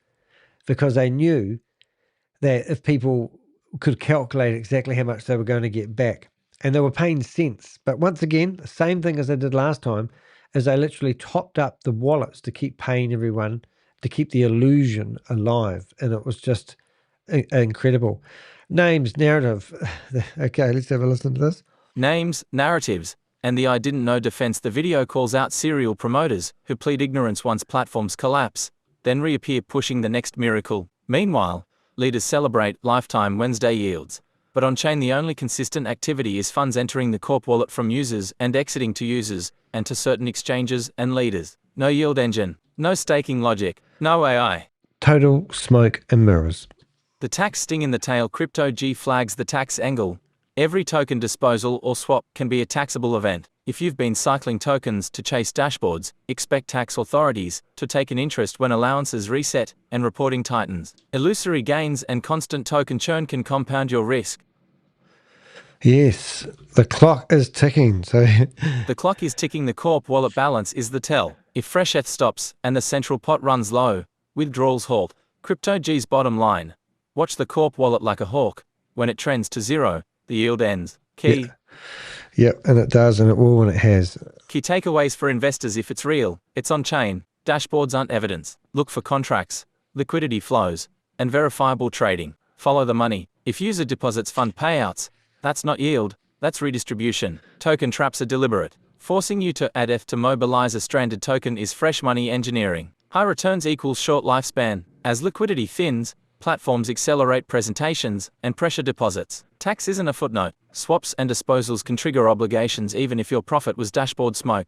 because they knew that if people could calculate exactly how much they were going to get back, and they were paying cents. But once again, the same thing as they did last time, is they literally topped up the wallets to keep paying everyone, to keep the illusion alive. And it was just incredible. Names, narrative. Okay, let's have a listen to this. Names, narratives, and the I didn't know defense. The video calls out serial promoters who plead ignorance once platforms collapse, then reappear pushing the next miracle. Meanwhile, leaders celebrate lifetime Wednesday yields. But on-chain the only consistent activity is funds entering the corp wallet from users and exiting to users, and to certain exchanges and leaders. No yield engine, no staking logic, no AI. Total smoke and mirrors. The tax sting in the tail. Crypto G flags the tax angle. Every token disposal or swap can be a taxable event. If you've been cycling tokens to chase dashboards, expect tax authorities to take an interest when allowances reset and reporting tightens. Illusory gains and constant token churn can compound your risk. Yes, the clock is ticking. So the clock is ticking. The corp wallet balance is the tell. If fresh ETH stops and the central pot runs low, withdrawals halt. Crypto G's bottom line. Watch the corp wallet like a hawk. When it trends to zero, the yield ends. Key. Yeah, and it does, and it will, and it has. Key takeaways for investors. If it's real, it's on chain. Dashboards aren't evidence. Look for contracts, liquidity flows, and verifiable trading. Follow the money. If user deposits fund payouts, that's not yield, that's redistribution. Token traps are deliberate. Forcing you to add ETH to mobilize a stranded token is fresh money engineering. High returns equals short lifespan. As liquidity thins, platforms accelerate presentations and pressure deposits. Tax isn't a footnote. Swaps and disposals can trigger obligations even if your profit was dashboard smoke.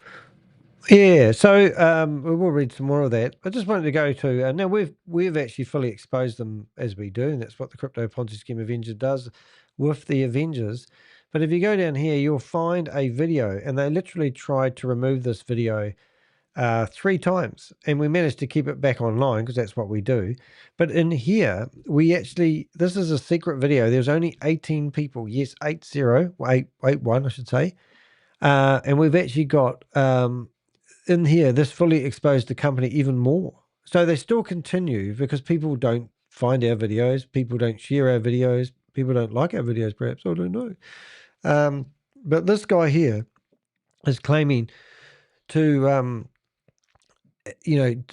Yeah, so we will read some more of that. I just wanted to go to, now we've actually fully exposed them as we do, and that's what the Crypto Ponzi Scheme Avenger does with the Avengers. But if you go down here, you'll find a video, and they literally tried to remove this video 3 times, and we managed to keep it back online because that's what we do. But in here, this is a secret video. There's only 18 people. Yes, 81, I should say. And we've actually got in here, this fully exposed the company even more. So they still continue because people don't find our videos. People don't share our videos. People don't like our videos, perhaps. I don't know. But this guy here is claiming to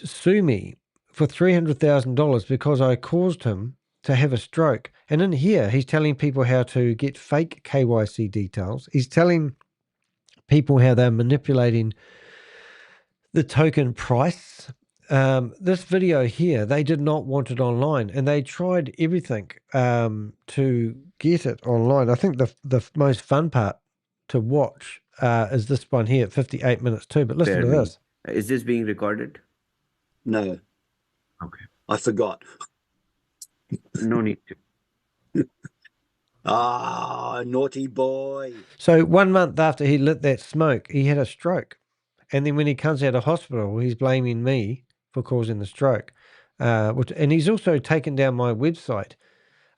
sue me for $300,000 because I caused him to have a stroke. And in here, he's telling people how to get fake KYC details. He's telling people how they're manipulating the token price. This video here, they did not want it online, and they tried everything to get it online. I think the most fun part to watch is this one here at 58 minutes too. But listen to this. Is this being recorded? No. Okay. I forgot. No need to. Ah, naughty boy. So 1 month after he lit that smoke, he had a stroke. And then when he comes out of hospital, he's blaming me for causing the stroke. And he's also taken down my website.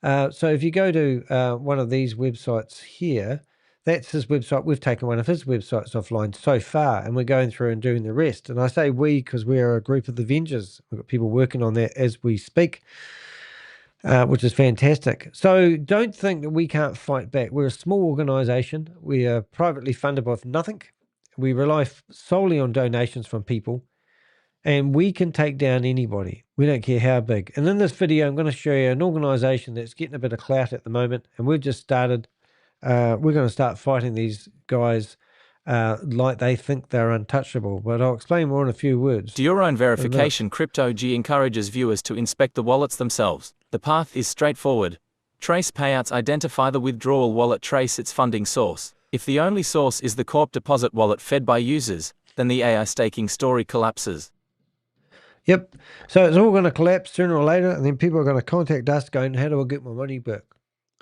So if you go to one of these websites here, that's his website. We've taken one of his websites offline so far, and we're going through and doing the rest. And I say we because we're a group of the Avengers. We've got people working on that as we speak, which is fantastic. So don't think that we can't fight back. We're a small organization. We are privately funded by nothing. We rely solely on donations from people, and we can take down anybody. We don't care how big. And in this video, I'm going to show you an organization that's getting a bit of clout at the moment, and we've just started. We're going to start fighting these guys like they think they're untouchable, but I'll explain more in a few words. Do your own verification. Crypto G encourages viewers to inspect the wallets themselves. The path is straightforward. Trace payouts, identify the withdrawal wallet, trace its funding source. If the only source is the corp deposit wallet fed by users, then the AI staking story collapses. Yep. So it's all going to collapse sooner or later, and then people are going to contact us going, how do I get my money back?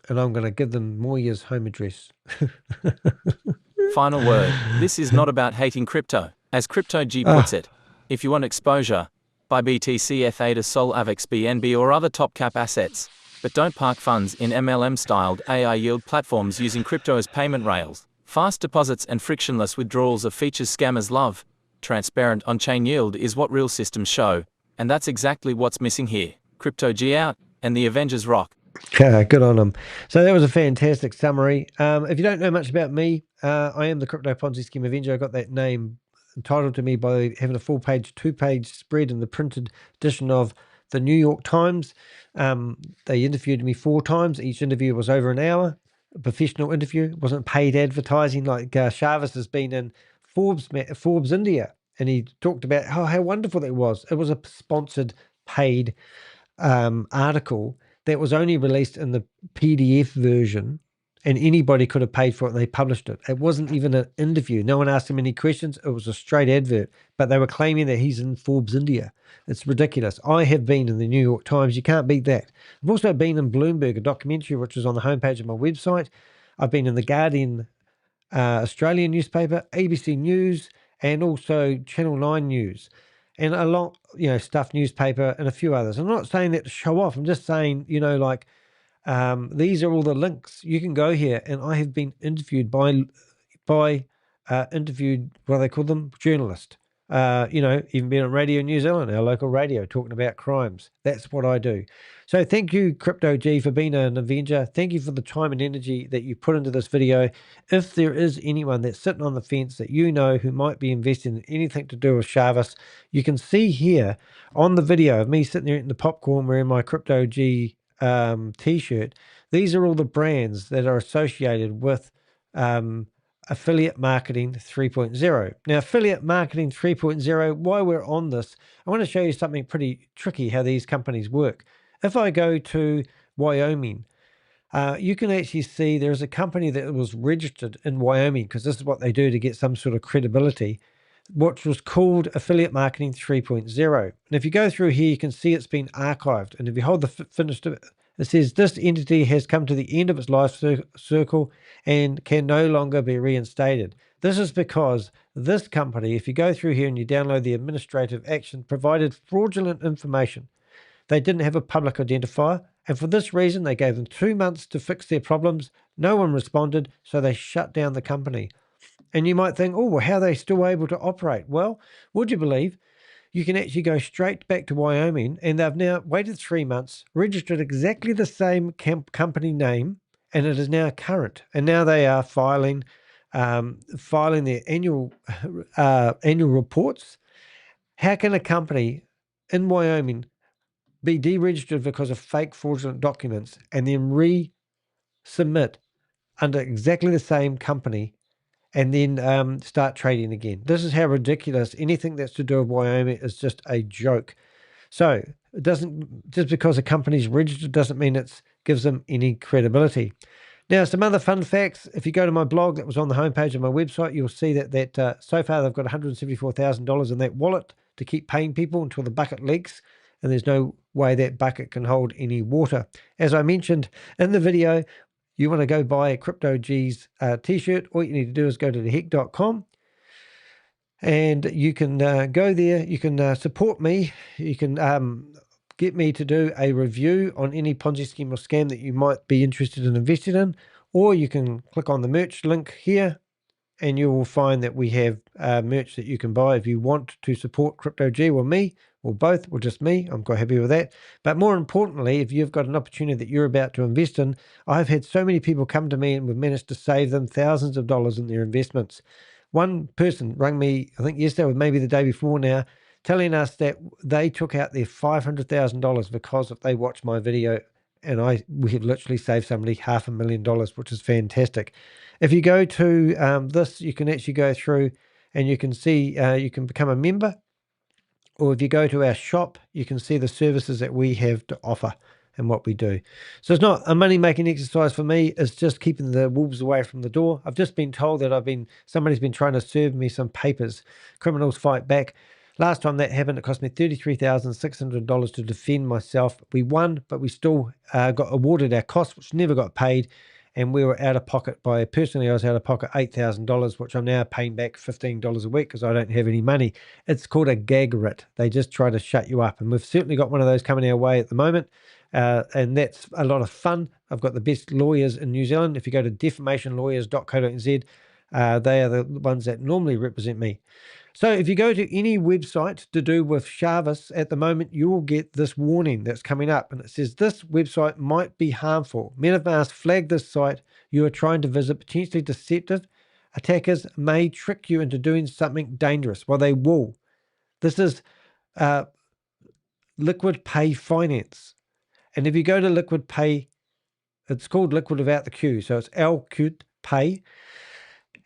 And I'm going to give them Moya's home address. Final word. This is not about hating crypto. As Crypto G puts it, if you want exposure, buy BTC, Ether, Sol, AVAX, BNB or other top cap assets. But don't park funds in MLM-styled AI yield platforms using crypto as payment rails. Fast deposits and frictionless withdrawals are features scammers love. Transparent on-chain yield is what real systems show, and that's exactly what's missing here. Crypto G out, and the Avengers rock. Yeah, good on them. So that was a fantastic summary. If you don't know much about me, I am the Crypto Ponzi Scheme Avenger. I got that name entitled to me by having a full-page, two-page spread in the printed edition of the New York Times. They interviewed me 4 times. Each interview was over an hour. A professional interview. It wasn't paid advertising like Shavez has been in Forbes India, and he talked about how wonderful that was. It was a sponsored, paid article that was only released in the PDF version, and anybody could have paid for it, and they published it. It wasn't even an interview. No one asked him any questions. It was a straight advert, but they were claiming that he's in Forbes India. It's ridiculous. I have been in the New York Times. You can't beat that. I've also been in Bloomberg, a documentary, which is on the homepage of my website. I've been in the Guardian Australian newspaper, ABC News, and also Channel 9 News. And a lot, Stuff newspaper and a few others. I'm not saying that to show off. I'm just saying, these are all the links. You can go here, and I have been interviewed by interviewed, what do they call them? Journalists. Even been on Radio New Zealand, our local radio, talking about crimes. That's what I do. So thank you, Crypto G, for being an Avenger. Thank you for the time and energy that you put into this video. If there is anyone that's sitting on the fence that who might be investing in anything to do with Shavez, you can see here on the video of me sitting there eating the popcorn wearing my Crypto G t-shirt. These are all the brands that are associated with Affiliate Marketing 3.0. Now, Affiliate Marketing 3.0, while we're on this, I want to show you something pretty tricky, how these companies work. If I go to Wyoming, you can actually see there's a company that was registered in Wyoming, because this is what they do to get some sort of credibility, which was called Affiliate Marketing 3.0. And if you go through here, you can see it's been archived. And if you hold the finished, it says this entity has come to the end of its life circle and can no longer be reinstated. This is because this company, if you go through here and you download the administrative action, provided fraudulent information. They didn't have a public identifier, and for this reason, they gave them 2 months to fix their problems. No one responded, so they shut down the company. And you might think, oh, well, how are they still able to operate? Well, would you believe you can actually go straight back to Wyoming, and they've now waited 3 months, registered exactly the same company name, and it is now current. And now they are filing their annual reports. How can a company in Wyoming be deregistered because of fake fraudulent documents and then resubmit under exactly the same company and then start trading again? This is how ridiculous anything that's to do with Wyoming is. Just a joke. So it doesn't, just because a company's registered doesn't mean it gives them any credibility. Now, some other fun facts. If you go to my blog that was on the homepage of my website, you'll see that so far they've got $174,000 in that wallet to keep paying people until the bucket leaks, and there's no way that bucket can hold any water. As I mentioned in the video, you want to go buy a Crypto G's t-shirt, all you need to do is go to theheck.com, and you can go there. You can support me. You can get me to do a review on any Ponzi scheme or scam that you might be interested in investing in, or you can click on the merch link here, and you will find that we have merch that you can buy if you want to support Crypto G or me, or both, or just me. I'm quite happy with that. But more importantly, if you've got an opportunity that you're about to invest in, I've had so many people come to me and we've managed to save them thousands of dollars in their investments. One person rang me, I think yesterday or maybe the day before now, telling us that they took out their $500,000 because they watched my video, and we have literally saved somebody $500,000, which is fantastic. If you go to this, you can actually go through and you can see you can become a member, or if you go to our shop, you can see the services that we have to offer and what we do. So it's not a money-making exercise for me. It's just keeping the wolves away from the door. I've just been told that somebody's been trying to serve me some papers. Criminals fight back. Last time that happened, it cost me $33,600 to defend myself. We won, but we still got awarded our costs, which never got paid. And we were out of pocket personally, I was out of pocket $8,000, which I'm now paying back $15 a week because I don't have any money. It's called a gag writ. They just try to shut you up. And we've certainly got one of those coming our way at the moment. And that's a lot of fun. I've got the best lawyers in New Zealand. If you go to defamationlawyers.co.nz, they are the ones that normally represent me. So if you go to any website to do with Shavez at the moment, you will get this warning that's coming up. And it says, this website might be harmful. MetaMask flagged this site you are trying to visit, potentially deceptive. Attackers may trick you into doing something dangerous. Well, they will. This is Liquid Pay Finance. And if you go to Liquid Pay, it's called Liquid without the Q. So it's Liquid Pay.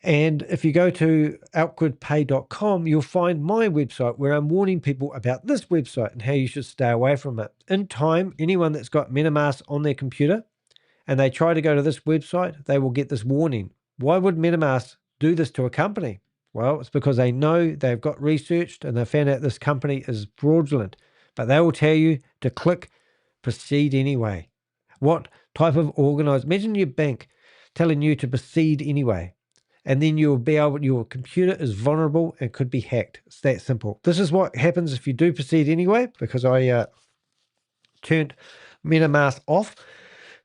And if you go to outquidpay.com, you'll find my website where I'm warning people about this website and how you should stay away from it. In time, anyone that's got MetaMask on their computer and they try to go to this website, they will get this warning. Why would MetaMask do this to a company? Well, it's because they know they've got researched and they found out this company is fraudulent. But they will tell you to click proceed anyway. What type of organized? Imagine your bank telling you to proceed anyway. And then you'll be able, your computer is vulnerable and could be hacked. It's that simple. This is what happens if you do proceed anyway, because I turned MetaMask off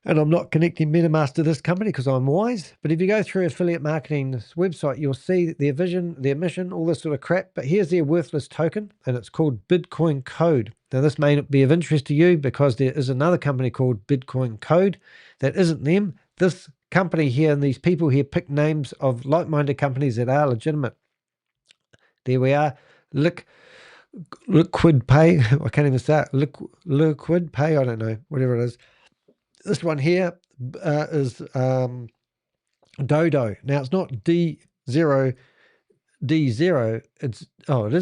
and I'm not connecting MetaMask to this company because I'm wise. But if you go through affiliate marketing's website, you'll see their vision, their mission, all this sort of crap. But here's their worthless token, and it's called Bitcoin Code. Now, this may not be of interest to you because there is another company called Bitcoin Code that isn't them. This company here and these people here pick names of like-minded companies that are legitimate. There we are. Liquid Pay. I can't even say it. Liquid Pay. I don't know. Whatever it is. This one here is Dodo. Now, it's not D0. It is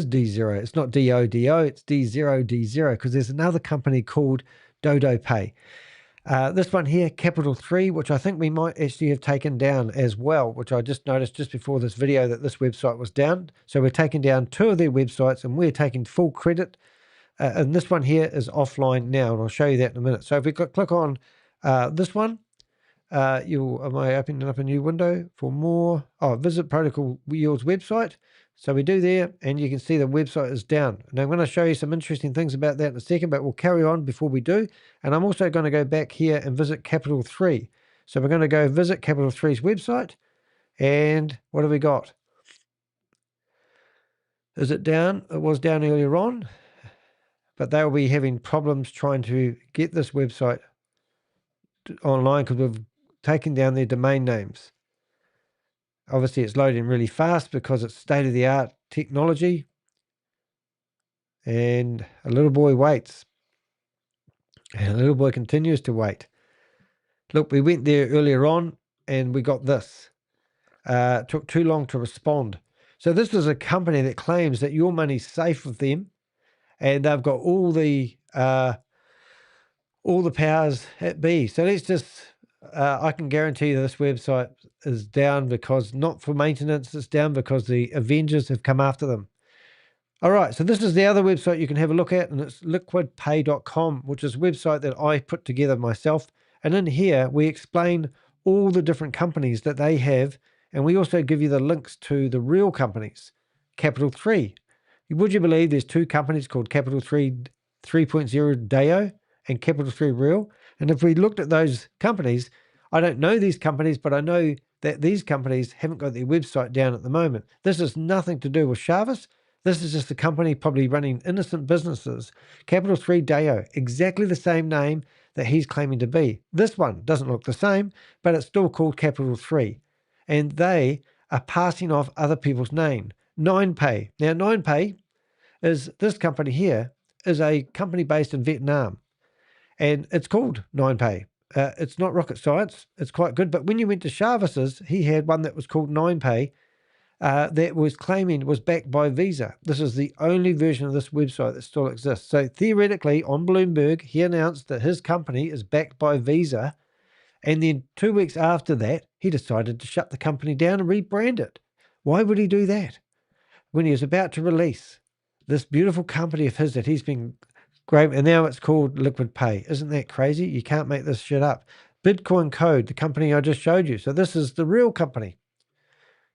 D0. It's not DODO. It's D0D0 because there's another company called Dodo Pay. This one here, Capital 3, which I think we might actually have taken down as well, which I just noticed just before this video that this website was down. So we're taking down 2 of their websites and we're taking full credit. And this one here is offline now, and I'll show you that in a minute. So if we click on this one, am I opening up a new window for more? Oh, visit Protocol Yields website. So we do there, and you can see the website is down. And I'm going to show you some interesting things about that in a second, but we'll carry on before we do. And I'm also going to go back here and visit Capital 3. So we're going to go visit Capital 3's website. And what have we got? Is it down? It was down earlier on, but they'll be having problems trying to get this website online because we've taken down their domain names. Obviously, it's loading really fast because it's state-of-the-art technology. And a little boy waits. And a little boy continues to wait. Look, we went there earlier on and we got this. It took too long to respond. So this is a company that claims that your money's safe with them. And they've got all the powers at be. So let's just... I can guarantee you this website is down because not for maintenance, it's down because the Avengers have come after them. All right, so this is the other website you can have a look at, and it's liquidpay.com, which is a website that I put together myself. And in here, we explain all the different companies that they have, and we also give you the links to the real companies. Capital 3. Would you believe there's 2 companies called Capital 3 3.0 Deo and Capital 3 Real? And if we looked at those companies, I don't know these companies, but I know that these companies haven't got their website down at the moment. This has nothing to do with Shavez. This is just a company probably running innocent businesses. Capital 3 Deo, exactly the same name that he's claiming to be. This one doesn't look the same, but it's still called Capital 3. And they are passing off other people's name. 9Pay. Now, 9Pay is this company here, is a company based in Vietnam. And it's called 9Pay. It's not rocket science. It's quite good. But when you went to Chavez's, he had one that was called 9Pay that was claiming was backed by Visa. This is the only version of this website that still exists. So theoretically, on Bloomberg, he announced that his company is backed by Visa. And then 2 weeks after that, he decided to shut the company down and rebrand it. Why would he do that? When he was about to release this beautiful company of his that he's been great, and now it's called Liquid Pay. Isn't that crazy? You can't make this shit up. Bitcoin Code, the company I just showed you. So this is the real company.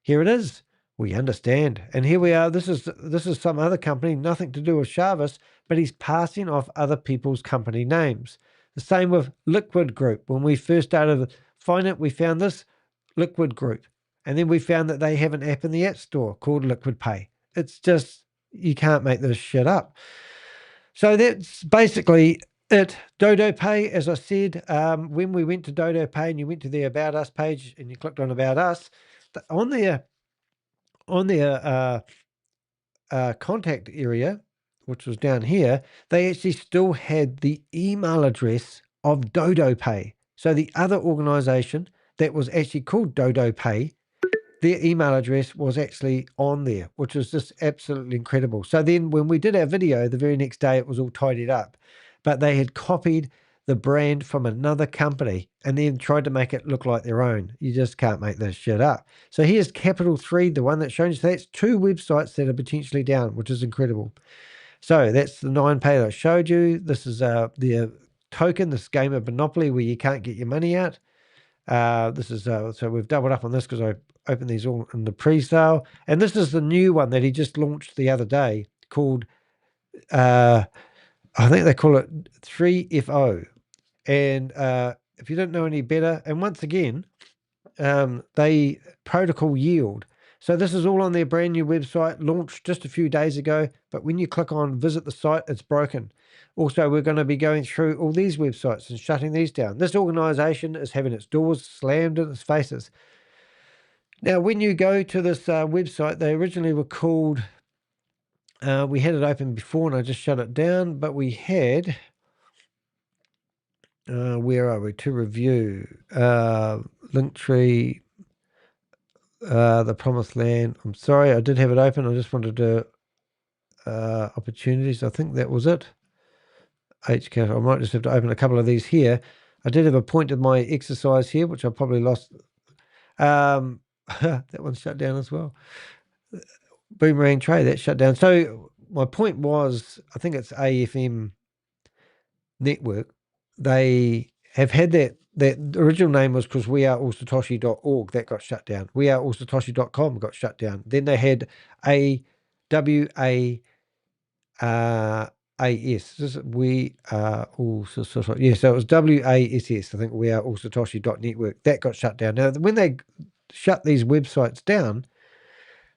Here it is. We understand. And here we are. This is some other company, nothing to do with Shavez, but he's passing off other people's company names. The same with Liquid Group. When we first started finding it, we found this Liquid Group. And then we found that they have an app in the App Store called Liquid Pay. It's just, you can't make this shit up. So that's basically it. Dodo Pay, as I said, when we went to Dodo Pay and you went to the About Us page and you clicked on About Us, on their contact area, which was down here, they actually still had the email address of Dodo Pay. So the other organization that was actually called Dodo Pay, their email address was actually on there, which was just absolutely incredible. So then when we did our video, the very next day it was all tidied up, but they had copied the brand from another company and then tried to make it look like their own. You just can't make this shit up. So here's Capital 3, the one that shows you. That's 2 websites that are potentially down, which is incredible. So that's the 9Pay that I showed you. This is the token, this game of Monopoly where you can't get your money out. This is so we've doubled up on this because I opened these all in the pre-sale. And this is the new one that he just launched the other day called, I think they call it 3FO. And if you don't know any better, and once again, they protocol yield. So this is all on their brand new website, launched just a few days ago. But when you click on visit the site, it's broken. Also, we're going to be going through all these websites and shutting these down. This organization is having its doors slammed in its faces. Now, when you go to this website, they originally were called, we had it open before and I just shut it down, but we had, where are we? To review, Linktree, the Promised Land. I'm sorry, I did have it open. I just wanted to, opportunities. I think that was it. HK, I might just have to open a couple of these here. I did have a point of my exercise here, which I probably lost. That one's shut down as well. Boomerang Trade, that's shut down. So my point was, I think it's AFM Network. They have had that original name was because weareallsatoshi.org, that got shut down. Weareallsatoshi.com got shut down. Then they had WAAS. We are all Satoshi. Yeah, so it was WASS. I think weareallsatoshi.network. That got shut down. Now, when they shut these websites down,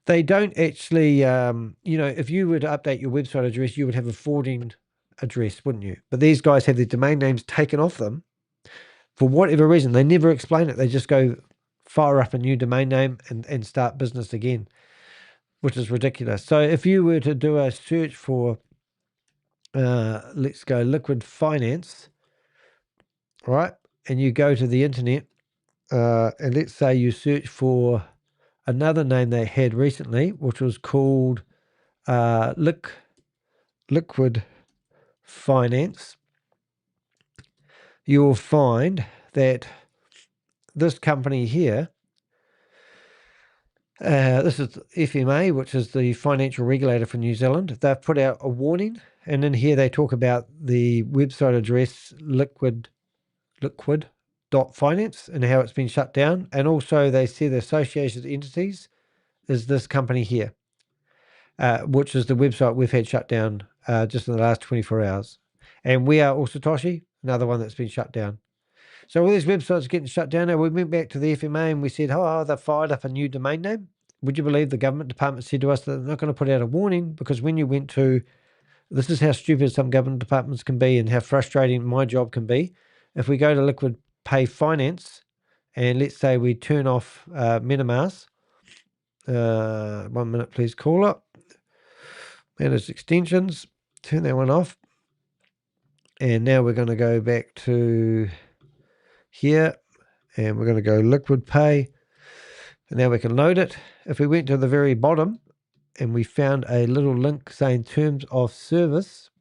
they don't actually, if you were to update your website address, you would have a forwarding address, wouldn't you? But these guys have their domain names taken off them for whatever reason. They never explain it. They just go fire up a new domain name and start business again, which is ridiculous. So if you were to do a search for, let's go liquid finance, right? And you go to the internet, and let's say you search for another name they had recently, which was called Liquid Finance, you'll find that this company here, this is FMA, which is the financial regulator for New Zealand. They've put out a warning, and in here they talk about the website address liquid.finance and how it's been shut down. And also they say the associated entities is this company here, which is the website we've had shut down just in the last 24 hours. And We Are All Satoshi, another one that's been shut down. So all these websites are getting shut down. Now we went back to the FMA and we said, oh, they've fired up a new domain name. Would you believe the government department said to us that they're not going to put out a warning because when you went to, this is how stupid some government departments can be and how frustrating my job can be. If we go to Liquid Pay Finance and let's say we turn off MetaMask, 1 minute please, caller, manage extensions, turn that one off. And now we're going to go back to here and we're going to go Liquid Pay. And now we can load it. If we went to the very bottom and we found a little link saying terms of service,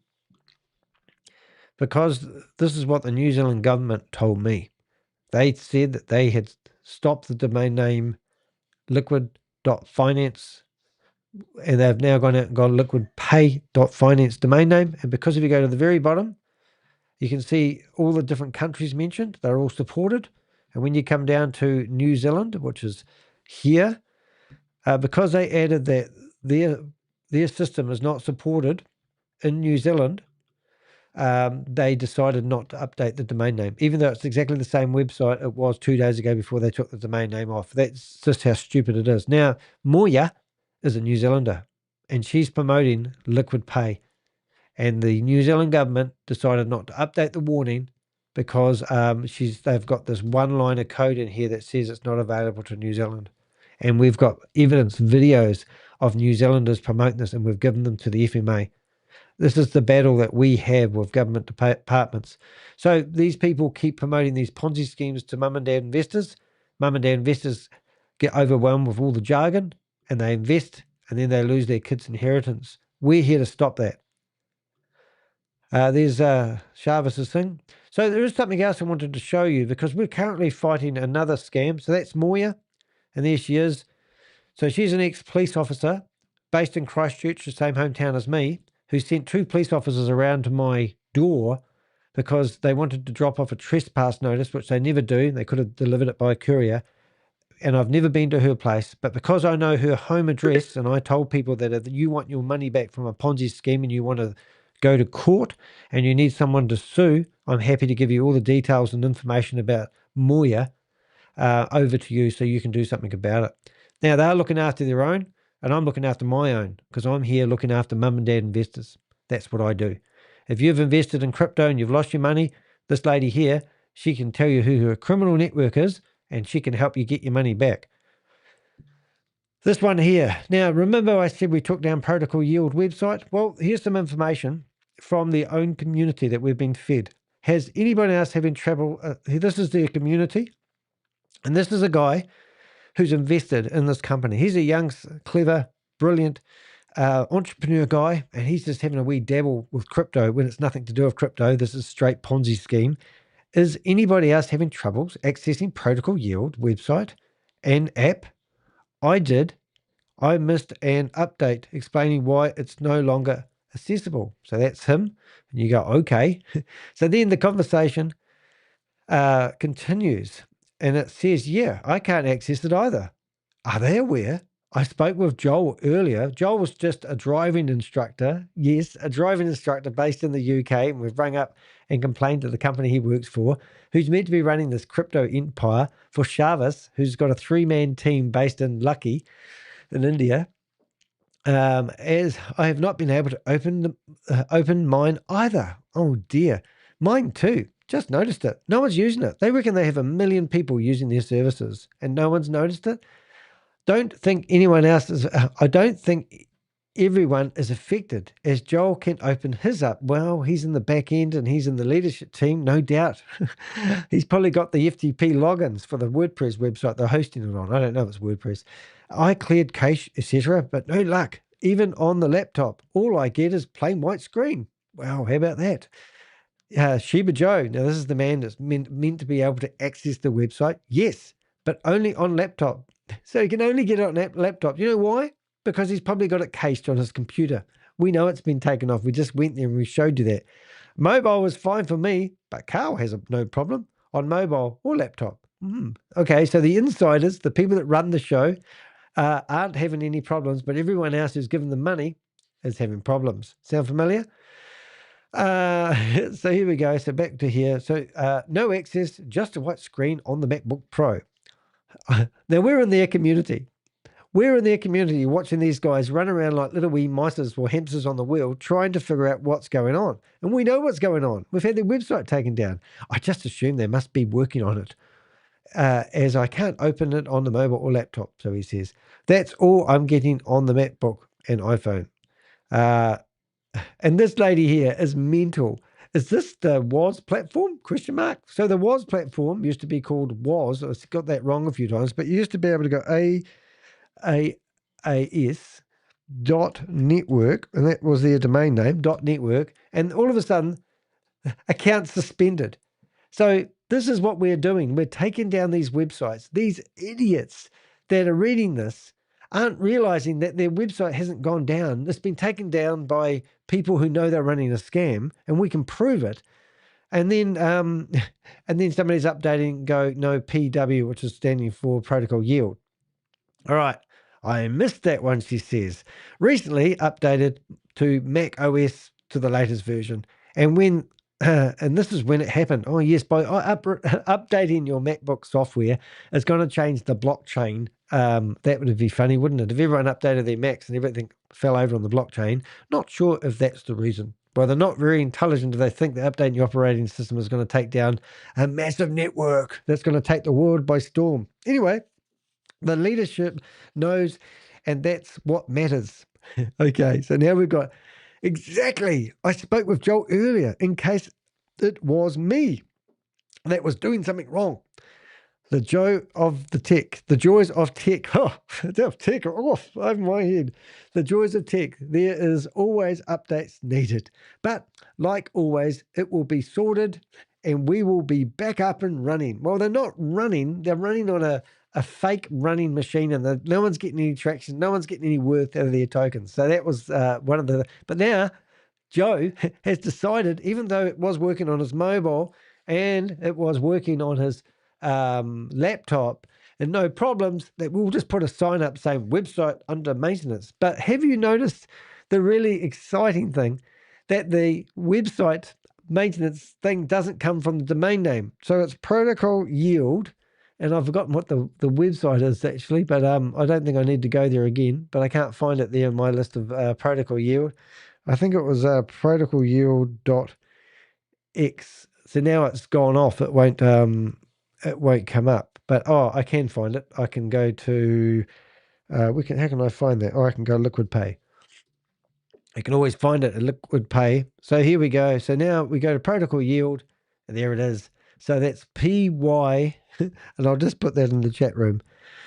because this is what the New Zealand government told me. They said that they had stopped the domain name liquid.finance and they've now gone out and got liquidpay.finance domain name. And because if you go to the very bottom, you can see all the different countries mentioned. They're all supported. And when you come down to New Zealand, which is here, because they added that their system is not supported in New Zealand, they decided not to update the domain name, even though it's exactly the same website it was 2 days ago before they took the domain name off. That's just how stupid it is. Now, Moya is a New Zealander, and she's promoting Liquid Pay. And the New Zealand government decided not to update the warning because they've got this one line of code in here that says it's not available to New Zealand. And we've got evidence, videos of New Zealanders promoting this, and we've given them to the FMA. This is the battle that we have with government departments. So these people keep promoting these Ponzi schemes to mum and dad investors. Mum and dad investors get overwhelmed with all the jargon and they invest and then they lose their kids' inheritance. We're here to stop that. There's Shavez's thing. So there is something else I wanted to show you because we're currently fighting another scam. So that's Moya, and there she is. So she's an ex-police officer based in Christchurch, the same hometown as me, who sent 2 police officers around to my door because they wanted to drop off a trespass notice, which they never do. They could have delivered it by courier. And I've never been to her place, but because I know her home address, and I told people that if you want your money back from a Ponzi scheme and you want to go to court and you need someone to sue, I'm happy to give you all the details and information about Moya over to you so you can do something about it. Now, they're looking after their own, and I'm looking after my own because I'm here looking after mum and dad investors. That's what I do. If you've invested in crypto and you've lost your money, this lady here, she can tell you who her criminal network is, and she can help you get your money back. This one here. Now, remember I said we took down Protocol Yield website? Well, here's some information from their own community that we've been fed. Has anybody else having trouble? This is their community. And this is a guy who's invested in this company. He's a young, clever, brilliant entrepreneur guy, and he's just having a wee dabble with crypto when it's nothing to do with crypto. This is straight Ponzi scheme. Is anybody else having troubles accessing Protocol Yield website and app? I did. I missed an update explaining why it's no longer accessible. So that's him. And you go, okay. So then the conversation continues. And it says, yeah, I can't access it either. Are they aware? I spoke with Joel earlier. Joel was just a driving instructor. Yes, a driving instructor based in the UK. And we've rung up and complained to the company he works for, who's meant to be running this crypto empire for Shavez, who's got a 3-man team based in Lucky in India. As I have not been able to open mine either. Oh dear. Mine too. Just noticed it. No one's using it. They reckon they have 1 million people using their services and no one's noticed it. Don't think anyone else is. I don't think everyone is affected. As Joel can open his up, well, he's in the back end and he's in the leadership team, no doubt. He's probably got the FTP logins for the WordPress website they're hosting it on. I don't know if it's WordPress. I cleared cache, etc., but no luck. Even on the laptop, all I get is plain white screen. Wow, how about that? Sheba Joe. Now, this is the man that's meant to be able to access the website. Yes, but only on laptop. So he can only get it on laptop. You know why? Because he's probably got it cached on his computer. We know it's been taken off. We just went there and we showed you that. Mobile was fine for me, but Carl has no problem on mobile or laptop. Okay, so the insiders, the people that run the show, aren't having any problems, but everyone else who's given them money is having problems. Sound familiar? So here we go. So back to here. So no access, just a white screen on the MacBook Pro. Now we're in their community. We're in their community watching these guys run around like little wee mices or hamsters on the wheel trying to figure out what's going on. And we know what's going on. We've had their website taken down. I just assume they must be working on it, as I can't open it on the mobile or laptop. So he says, that's all I'm getting on the MacBook and iPhone. And this lady here is mental. Is this the WOZ platform? Question mark. So the WOZ platform used to be called WOZ. I got that wrong a few times, but you used to be able to go AAS dot network, and that was their domain name, dot network, and all of a sudden, account suspended. So this is what we're doing. We're taking down these websites. These idiots that are reading this aren't realizing that their website hasn't gone down. It's been taken down by people who know they're running a scam, and we can prove it. And then somebody's updating, go no PW, which is standing for protocol yield. All right, I missed that one, she says. Recently updated to Mac OS to the latest version, and when and this is when it happened. Oh yes, by updating your MacBook software, it's going to change the blockchain. That would be funny, wouldn't it? If everyone updated their Macs and everything fell over on the blockchain, not sure if that's the reason. Well, they're not very intelligent. Do they think that updating your operating system is going to take down a massive network that's going to take the world by storm? Anyway, the leadership knows, and that's what matters. Okay, so now we've got exactly. I spoke with Joel earlier in case it was me that was doing something wrong. The joy of the tech, the joys of tech. Oh, tech off over my head. The joys of tech. There is always updates needed, but like always, it will be sorted, and we will be back up and running. Well, they're not running. They're running on a fake running machine, and no one's getting any traction. No one's getting any worth out of their tokens. So that was one of the. But now Joe has decided, even though it was working on his mobile and it was working on his laptop and no problems, that we'll just put a sign up saying website under maintenance. But have you noticed the really exciting thing that the website maintenance thing doesn't come from the domain name? So it's protocol yield, and I've forgotten what the website is actually, but I don't think I need to go there again, but I can't find it there in my list of protocol yield. I think it was protocol yield.x. So now it's gone off. It won't come up. But I can find it. I can go to how can I find that? Oh, I can go Liquid Pay. I can always find it at Liquid Pay. So here we go. So now we go to protocol yield, and there it is. So that's PY, and I'll just put that in the chat room.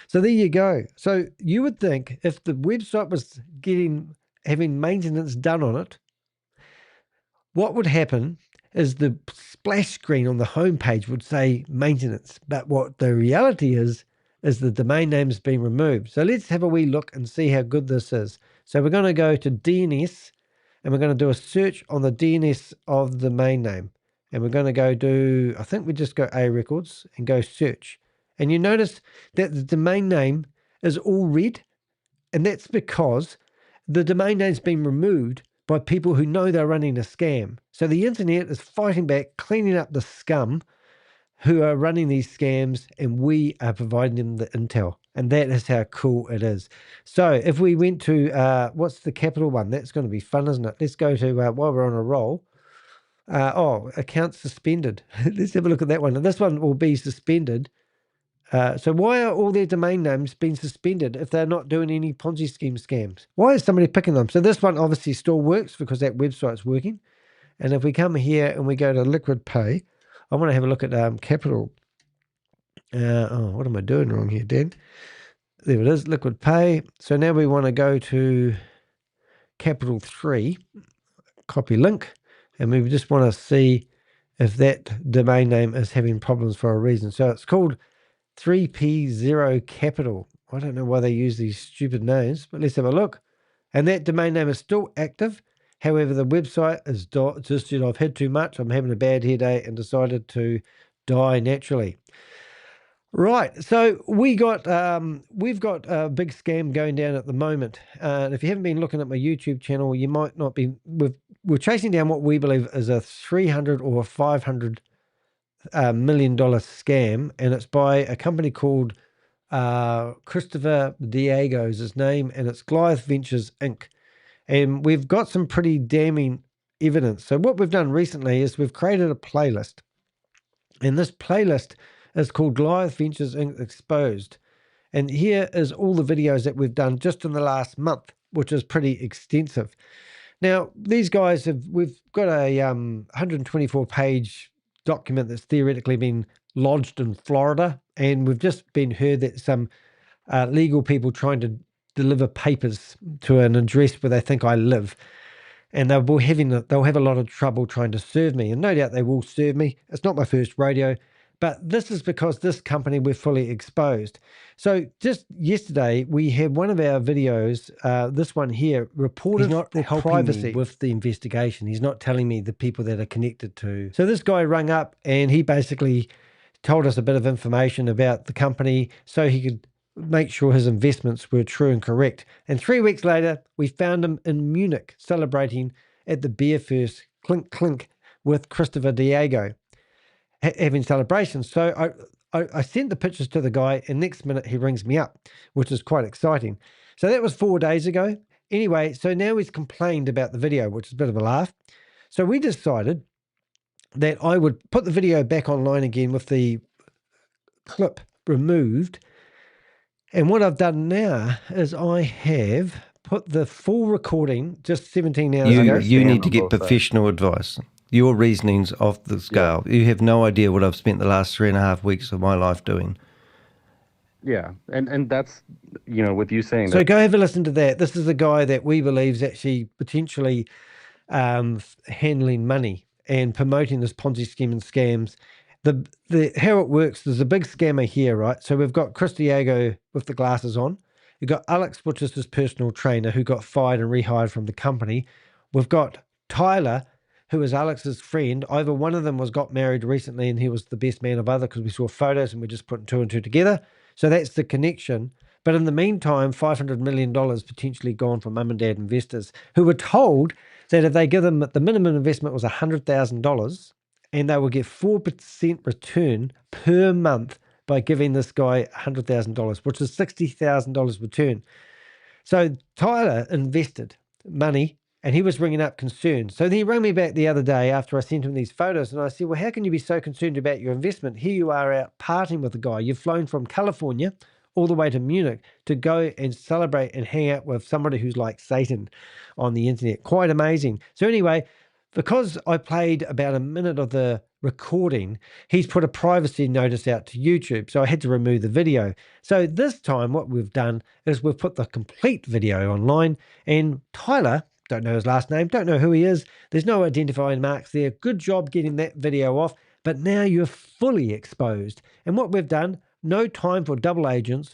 So there you go. So you would think if the website was having maintenance done on it, what would happen is the splash screen on the homepage would say maintenance. But what the reality is the domain name has been removed. So let's have a wee look and see how good this is. So we're going to go to DNS, and we're going to do a search on the DNS of the domain name. And we're going to go do, I think we just go A records and go search. And you notice that the domain name is all red. And that's because the domain name's been removed by people who know they're running a scam. So the internet is fighting back, cleaning up the scum who are running these scams, and we are providing them the intel. And that is how cool it is. So if we went to, what's the capital one? That's going to be fun, isn't it? Let's go to, while we're on a roll, account suspended. Let's have a look at that one. And this one will be suspended. So why are all their domain names being suspended if they're not doing any Ponzi scheme scams? Why is somebody picking them? So this one obviously still works because that website's working. And if we come here and we go to Liquid Pay, I want to have a look at Capital. What am I doing wrong here, Dan? There it is, Liquid Pay. So now we want to go to Capital 3, copy link, and we just want to see if that domain name is having problems for a reason. So it's called 3P0 Capital. I don't know why they use these stupid names, but let's have a look. And that domain name is still active. However, the website is just, I've had too much. I'm having a bad headache and decided to die naturally. Right. So we've got a big scam going down at the moment. And if you haven't been looking at my YouTube channel, you might not be. we're chasing down what we believe is a $300 or $500 million scam, and it's by a company called Christopher Diego is his name, and it's Goliath Ventures Inc. And we've got some pretty damning evidence. So what we've done recently is we've created a playlist, and this playlist is called Goliath Ventures Inc. Exposed. And here is all the videos that we've done just in the last month, which is pretty extensive. Now, these guys we've got a 124-page document that's theoretically been lodged in Florida, and we've just been heard that some legal people trying to deliver papers to an address where they think I live, and they'll have a lot of trouble trying to serve me, and no doubt they will serve me. It's not my first rodeo, but this is because this company we're fully exposed. So just yesterday, we had one of our videos, this one here, reported for privacy with the investigation. He's not telling me the people that are connected to. So this guy rung up, and he basically told us a bit of information about the company so he could make sure his investments were true and correct. And 3 weeks later, we found him in Munich celebrating at the Beer First Clink Clink with Christopher Diego, having celebrations. So I sent the pictures to the guy, and next minute he rings me up, which is quite exciting. So that was 4 days ago. Anyway, so now he's complained about the video, which is a bit of a laugh. So we decided that I would put the video back online again with the clip removed. And what I've done now is I have put the full recording just 17 hours ago. You need to get professional advice. Your reasoning's off the scale. Yeah. You have no idea what I've spent the last 3.5 weeks of my life doing. Yeah, and that's, with you saying so that. Go have a listen to that. This is a guy that we believe is actually potentially handling money and promoting this Ponzi scheme and scams. The how it works, there's a big scammer here, right? So we've got Chris Diego with the glasses on. You've got Alex, which is his personal trainer, who got fired and rehired from the company. We've got Tyler, who is Alex's friend. Either one of them got married recently, and he was the best man of other, because we saw photos and we're just putting 2 and 2 together. So that's the connection. But in the meantime, $500 million potentially gone from mum and dad investors who were told that if they give them, the minimum investment was $100,000, and they will get 4% return per month by giving this guy $100,000, which is $60,000 return. So Tyler invested money, and he was bringing up concerns. So then he rang me back the other day after I sent him these photos, and I said, well, how can you be so concerned about your investment? Here you are out partying with the guy. You've flown from California all the way to Munich to go and celebrate and hang out with somebody who's like Satan on the internet. Quite amazing. So anyway, because I played about a minute of the recording, he's put a privacy notice out to YouTube, so I had to remove the video. So this time what we've done is we've put the complete video online, and Tyler, don't know his last name, don't know who he is, there's no identifying marks there. Good job getting that video off, but now you're fully exposed. And what we've done, no time for double agents.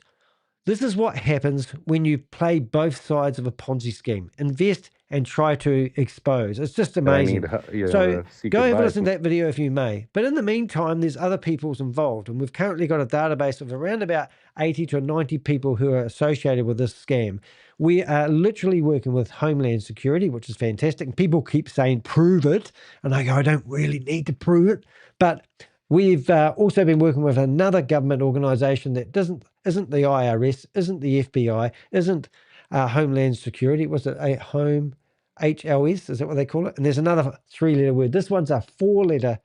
This is what happens when you play both sides of a Ponzi scheme. Invest and try to expose. It's just amazing. So go have a listen to that video if you may. But in the meantime, there's other people's involved, and we've currently got a database of around about 80 to 90 people who are associated with this scam. We are literally working with Homeland Security, which is fantastic. And people keep saying, prove it. And I go, I don't really need to prove it. But we've also been working with another government organisation that isn't the IRS, isn't the FBI, isn't Homeland Security. Was it a Home HLS? Is that what they call it? And there's another 3-letter word. This one's a 4-letter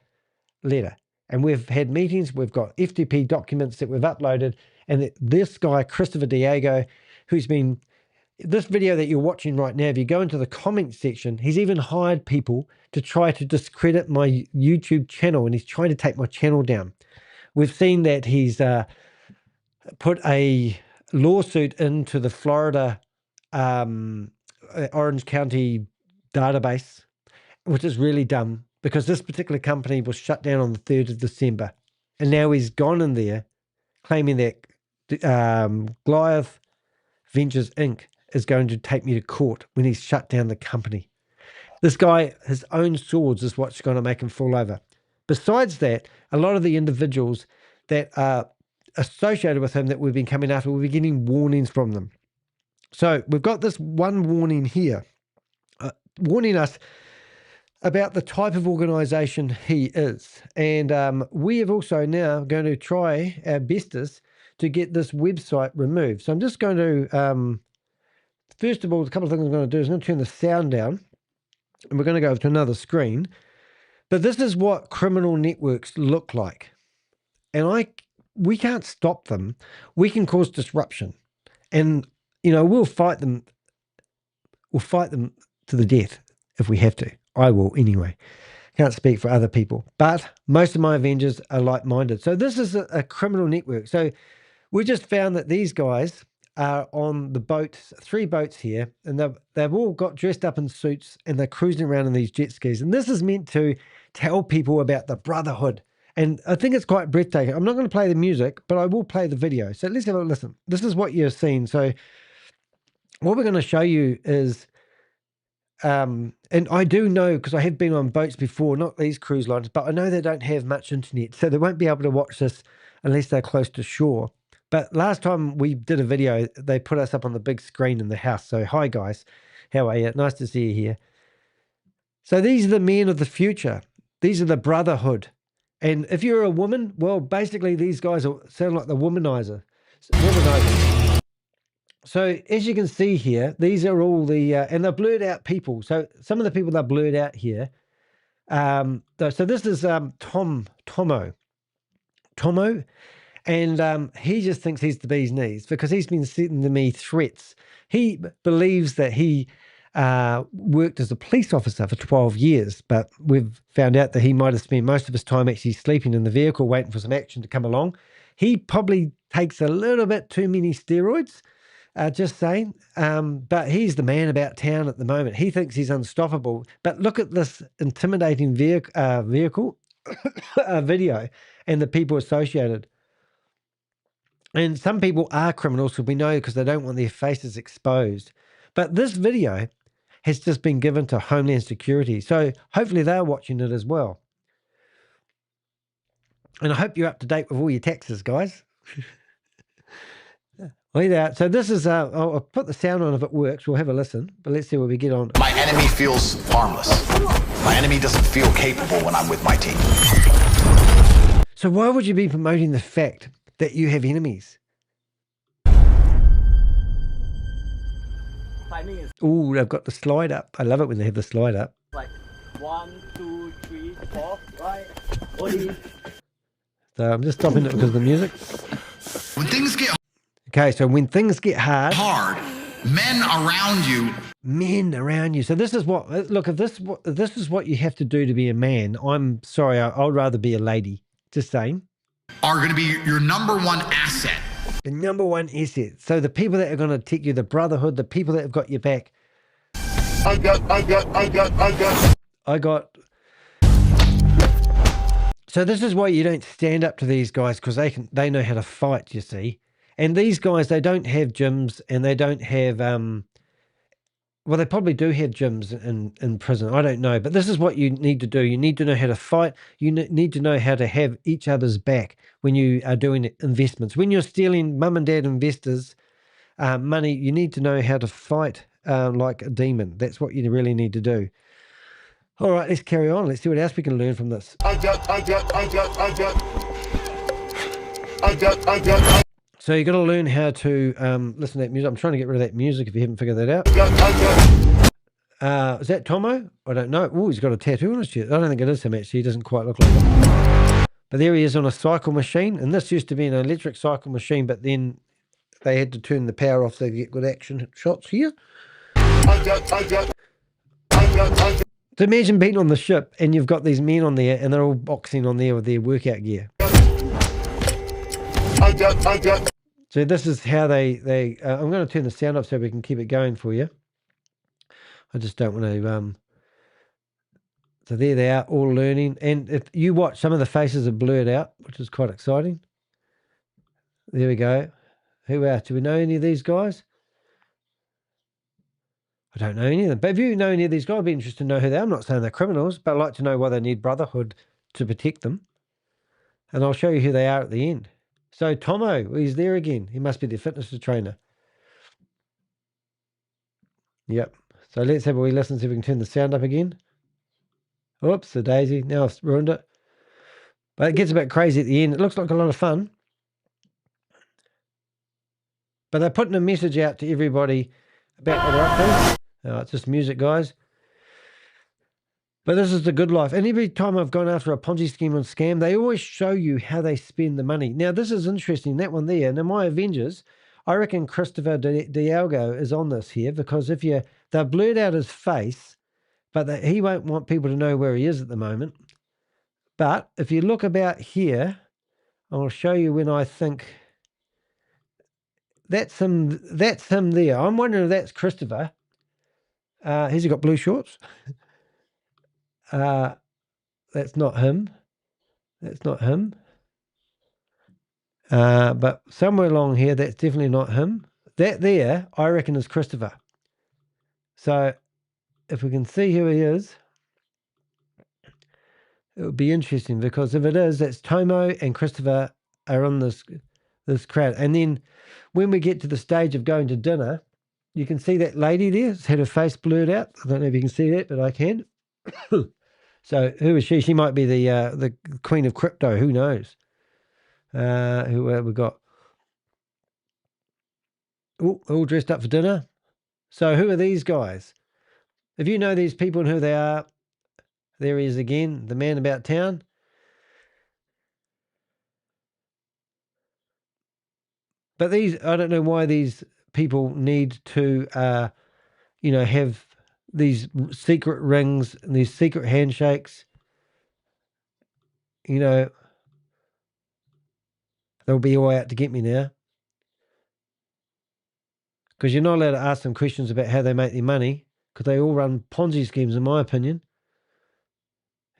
letter. And we've had meetings. We've got FTP documents that we've uploaded. And this guy, Christopher Diego, who's been... This video that you're watching right now, if you go into the comments section, he's even hired people to try to discredit my YouTube channel, and he's trying to take my channel down. We've seen that he's put a lawsuit into the Florida Orange County database, which is really dumb, because this particular company was shut down on the 3rd of December. And now he's gone in there claiming that Goliath Ventures Inc. is going to take me to court when he's shut down the company. This guy, his own swords is what's going to make him fall over. Besides that, a lot of the individuals that are associated with him that we've been coming after, we'll be getting warnings from them. So we've got this one warning here, warning us about the type of organization he is. And we have also now going to try our bestest to get this website removed. So I'm just going to, first of all, a couple of things I'm going to do is I'm going to turn the sound down, and we're going to go to another screen. But this is what criminal networks look like. And we can't stop them. We can cause disruption. And, we'll fight them. We'll fight them to the death if we have to. I will anyway. Can't speak for other people. But most of my Avengers are like-minded. So this is a criminal network. So we just found that these guys are on the boats, 3 boats here, and they've all got dressed up in suits, and they're cruising around in these jet skis. And this is meant to tell people about the brotherhood. And I think it's quite breathtaking. I'm not going to play the music, but I will play the video. So let's have a listen. This is what you're seeing. So what we're going to show you is, and I do know, because I have been on boats before, not these cruise lines, but I know they don't have much internet, so they won't be able to watch this unless they're close to shore. But last time we did a video, they put us up on the big screen in the house. So hi guys, how are you? Nice to see you here. So these are the men of the future. These are the brotherhood. And if you're a woman, well, basically these guys sound like the womanizer. So as you can see here, these are all the, and they're blurred out people. So some of the people that are blurred out here. So this is Tomo. And he just thinks he's the bee's knees because he's been sending me threats. He believes that he worked as a police officer for 12 years, but we've found out that he might have spent most of his time actually sleeping in the vehicle waiting for some action to come along. He probably takes a little bit too many steroids, just saying. But he's the man about town at the moment. He thinks he's unstoppable. But look at this intimidating vehicle video and the people associated. And some people are criminals, so we know, because they don't want their faces exposed. But this video has just been given to Homeland Security. So hopefully they're watching it as well. And I hope you're up to date with all your taxes, guys. So this is, I'll put the sound on if it works. We'll have a listen, but let's see where we get on. My enemy feels harmless. My enemy doesn't feel capable when I'm with my team. So why would you be promoting the fact that you have enemies? Oh, they've got the slide up. I love it when they have the slide up. Like 1, 2, 3, 4, right? So I'm just stopping it because of the music. When things get okay, so when things get hard, men around you. So this is what, look, if this is what you have to do to be a man, I'm sorry, I'd rather be a lady. Just saying. Are going to be your number one asset. The number one asset. So the people that are going to take you, the brotherhood, the people that have got your back. I got. So this is why you don't stand up to these guys, because they know how to fight, you see. And these guys, they don't have gyms, and they don't have, well, they probably do have gyms in prison. I don't know. But this is what you need to do. You need to know how to fight. You need to know how to have each other's back when you are doing investments. When you're stealing mum and dad investors' money, you need to know how to fight like a demon. That's what you really need to do. All right, let's carry on. Let's see what else we can learn from this. So you got to learn how to listen to that music. I'm trying to get rid of that music if you haven't figured that out. Is that Tomo? I don't know. Oh, he's got a tattoo on his chest. I don't think it is him, actually. He doesn't quite look like him. But there he is on a cycle machine. And this used to be an electric cycle machine, but then they had to turn the power off so they get good action shots here. So imagine being on the ship and you've got these men on there and they're all boxing on there with their workout gear. So this is how they I'm going to turn the sound up so we can keep it going for you. I just don't want to, so there they are, all learning. And if you watch, some of the faces are blurred out, which is quite exciting. There we go. Who else? Do we know any of these guys? I don't know any of them. But if you know any of these guys, I'd be interested to know who they are. I'm not saying they're criminals, but I'd like to know why they need brotherhood to protect them. And I'll show you who they are at the end. So Tomo, he's there again. He must be the fitness trainer. Yep. So let's have a wee listen, see if we can turn the sound up again. Oops, the daisy. Now I've ruined it. But it gets a bit crazy at the end. It looks like a lot of fun. But they're putting a message out to everybody about what they're up to. It's just music, guys. But this is the good life. And every time I've gone after a Ponzi scheme or scam, they always show you how they spend the money. Now, this is interesting, that one there. Now, my Avengers, I reckon Christopher Dialgo is on this here, because they've blurred out his face, but he won't want people to know where he is at the moment. But if you look about here, I'll show you when I think that's him there. I'm wondering if that's Christopher. Has he got blue shorts? That's not him. That's not him. But somewhere along here, that's definitely not him. That there, I reckon, is Christopher. So if we can see who he is, it would be interesting, because if it is, that's Tomo and Christopher are on this crowd. And then when we get to the stage of going to dinner, you can see that lady there. It's had her face blurred out. I don't know if you can see that, but I can. So who is she? She might be the queen of crypto. Who knows? Who have we got? Oh, all dressed up for dinner. So who are these guys? If you know these people and who they are, there he is again, the man about town. But I don't know why these people need to, have these secret rings and these secret handshakes. They'll be all out to get me now. Because you're not allowed to ask them questions about how they make their money, because they all run Ponzi schemes, in my opinion.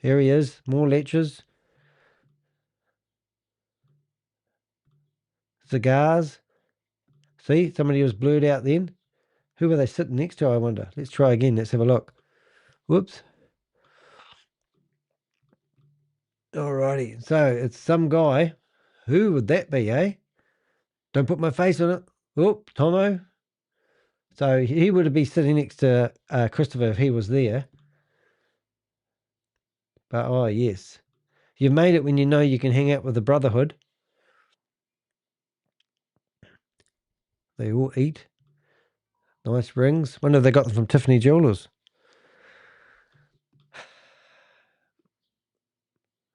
Here he is, more lectures. Cigars. See, somebody was blurred out then. Who were they sitting next to, I wonder? Let's try again. Let's have a look. Whoops. Alrighty. So it's some guy. Who would that be, eh? Don't put my face on it. Oh, Tomo. So he would be sitting next to Christopher if he was there. But, oh, yes. You've made it when you know you can hang out with the Brotherhood. They all eat. Nice rings. Wonder if they got them from Tiffany Jewelers.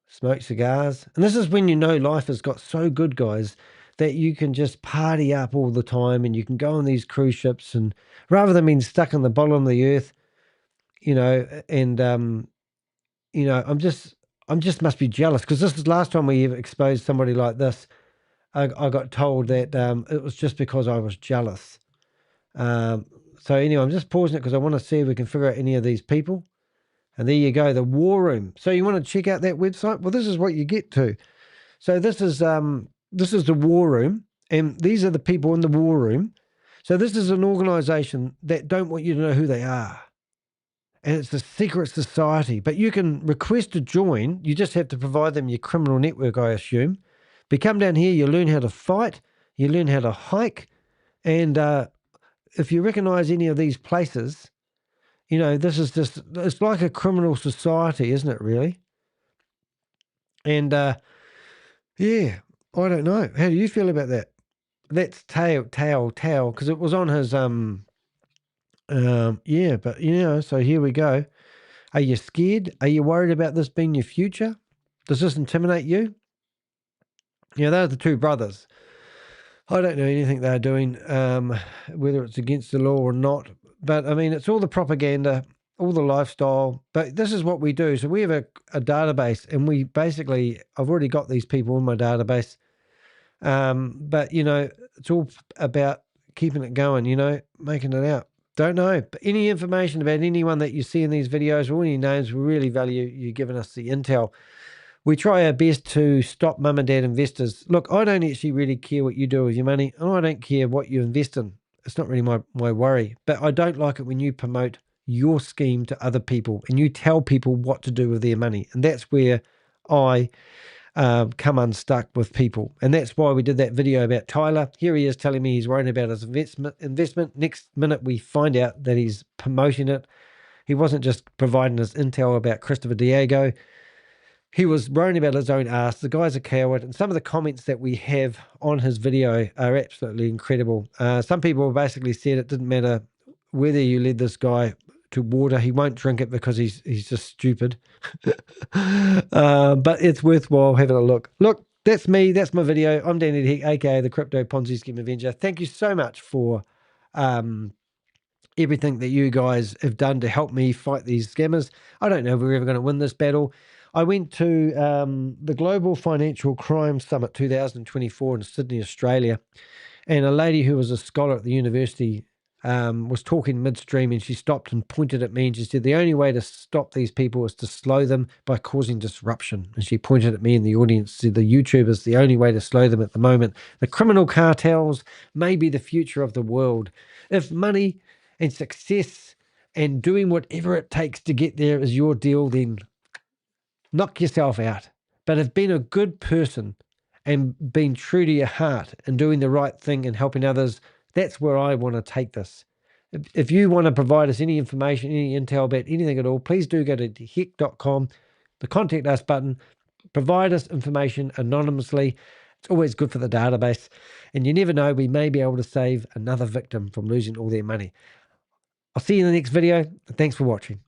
Smoke cigars. And this is when you know life has got so good, guys, that you can just party up all the time, and you can go on these cruise ships, and rather than being stuck on the bottom of the earth, and I'm just must be jealous, because this is the last time we ever exposed somebody like this. I got told that it was just because I was jealous. So anyway, I'm just pausing it because I want to see if we can figure out any of these people. And there you go, the War Room. So you want to check out that website? Well, this is what you get to. So this is the War Room, and these are the people in the War Room. So this is an organization that don't want you to know who they are. And it's a secret society, but you can request to join. You just have to provide them your criminal network, I assume. But come down here, you learn how to fight, you learn how to hike, and if you recognize any of these places, this is just, it's like a criminal society, isn't it, really? And yeah, I don't know. How do you feel about that? That's tail, because it was on his yeah, but so here we go. Are you scared? Are you worried about this being your future? Does this intimidate you? They're the two brothers. I don't know anything they're doing, whether it's against the law or not. But, I mean, it's all the propaganda, all the lifestyle. But this is what we do. So we have a database, and we basically, I've already got these people in my database. But, it's all about keeping it going, making it out. Don't know. But any information about anyone that you see in these videos or any names, we really value you giving us the intel. We try our best to stop mum and dad investors. Look, I don't actually really care what you do with your money. And I don't care what you invest in. It's not really my worry. But I don't like it when you promote your scheme to other people and you tell people what to do with their money. And that's where I come unstuck with people. And that's why we did that video about Tyler. Here he is telling me he's worrying about his investment. Next minute we find out that he's promoting it. He wasn't just providing us intel about Christopher Diego. He was worrying about his own ass. The guy's a coward. And some of the comments that we have on his video are absolutely incredible. Some people basically said it didn't matter whether you led this guy to water. He won't drink it because he's just stupid. But it's worthwhile having a look. Look, that's me. That's my video. I'm Danny the Heck, aka the Crypto Ponzi Scheme Avenger. Thank you so much for everything that you guys have done to help me fight these scammers. I don't know if we're ever going to win this battle. I went to the Global Financial Crime Summit 2024 in Sydney, Australia, and a lady who was a scholar at the university was talking midstream, and she stopped and pointed at me, and she said, the only way to stop these people is to slow them by causing disruption. And she pointed at me in the audience, said the YouTubers, the only way to slow them at the moment. The criminal cartels may be the future of the world. If money and success and doing whatever it takes to get there is your deal, then knock yourself out. But if being a good person and being true to your heart and doing the right thing and helping others, that's where I want to take this. If you want to provide us any information, any intel about anything at all, please do go to heck.com, the contact us button, provide us information anonymously. It's always good for the database. And you never know, we may be able to save another victim from losing all their money. I'll see you in the next video. Thanks for watching.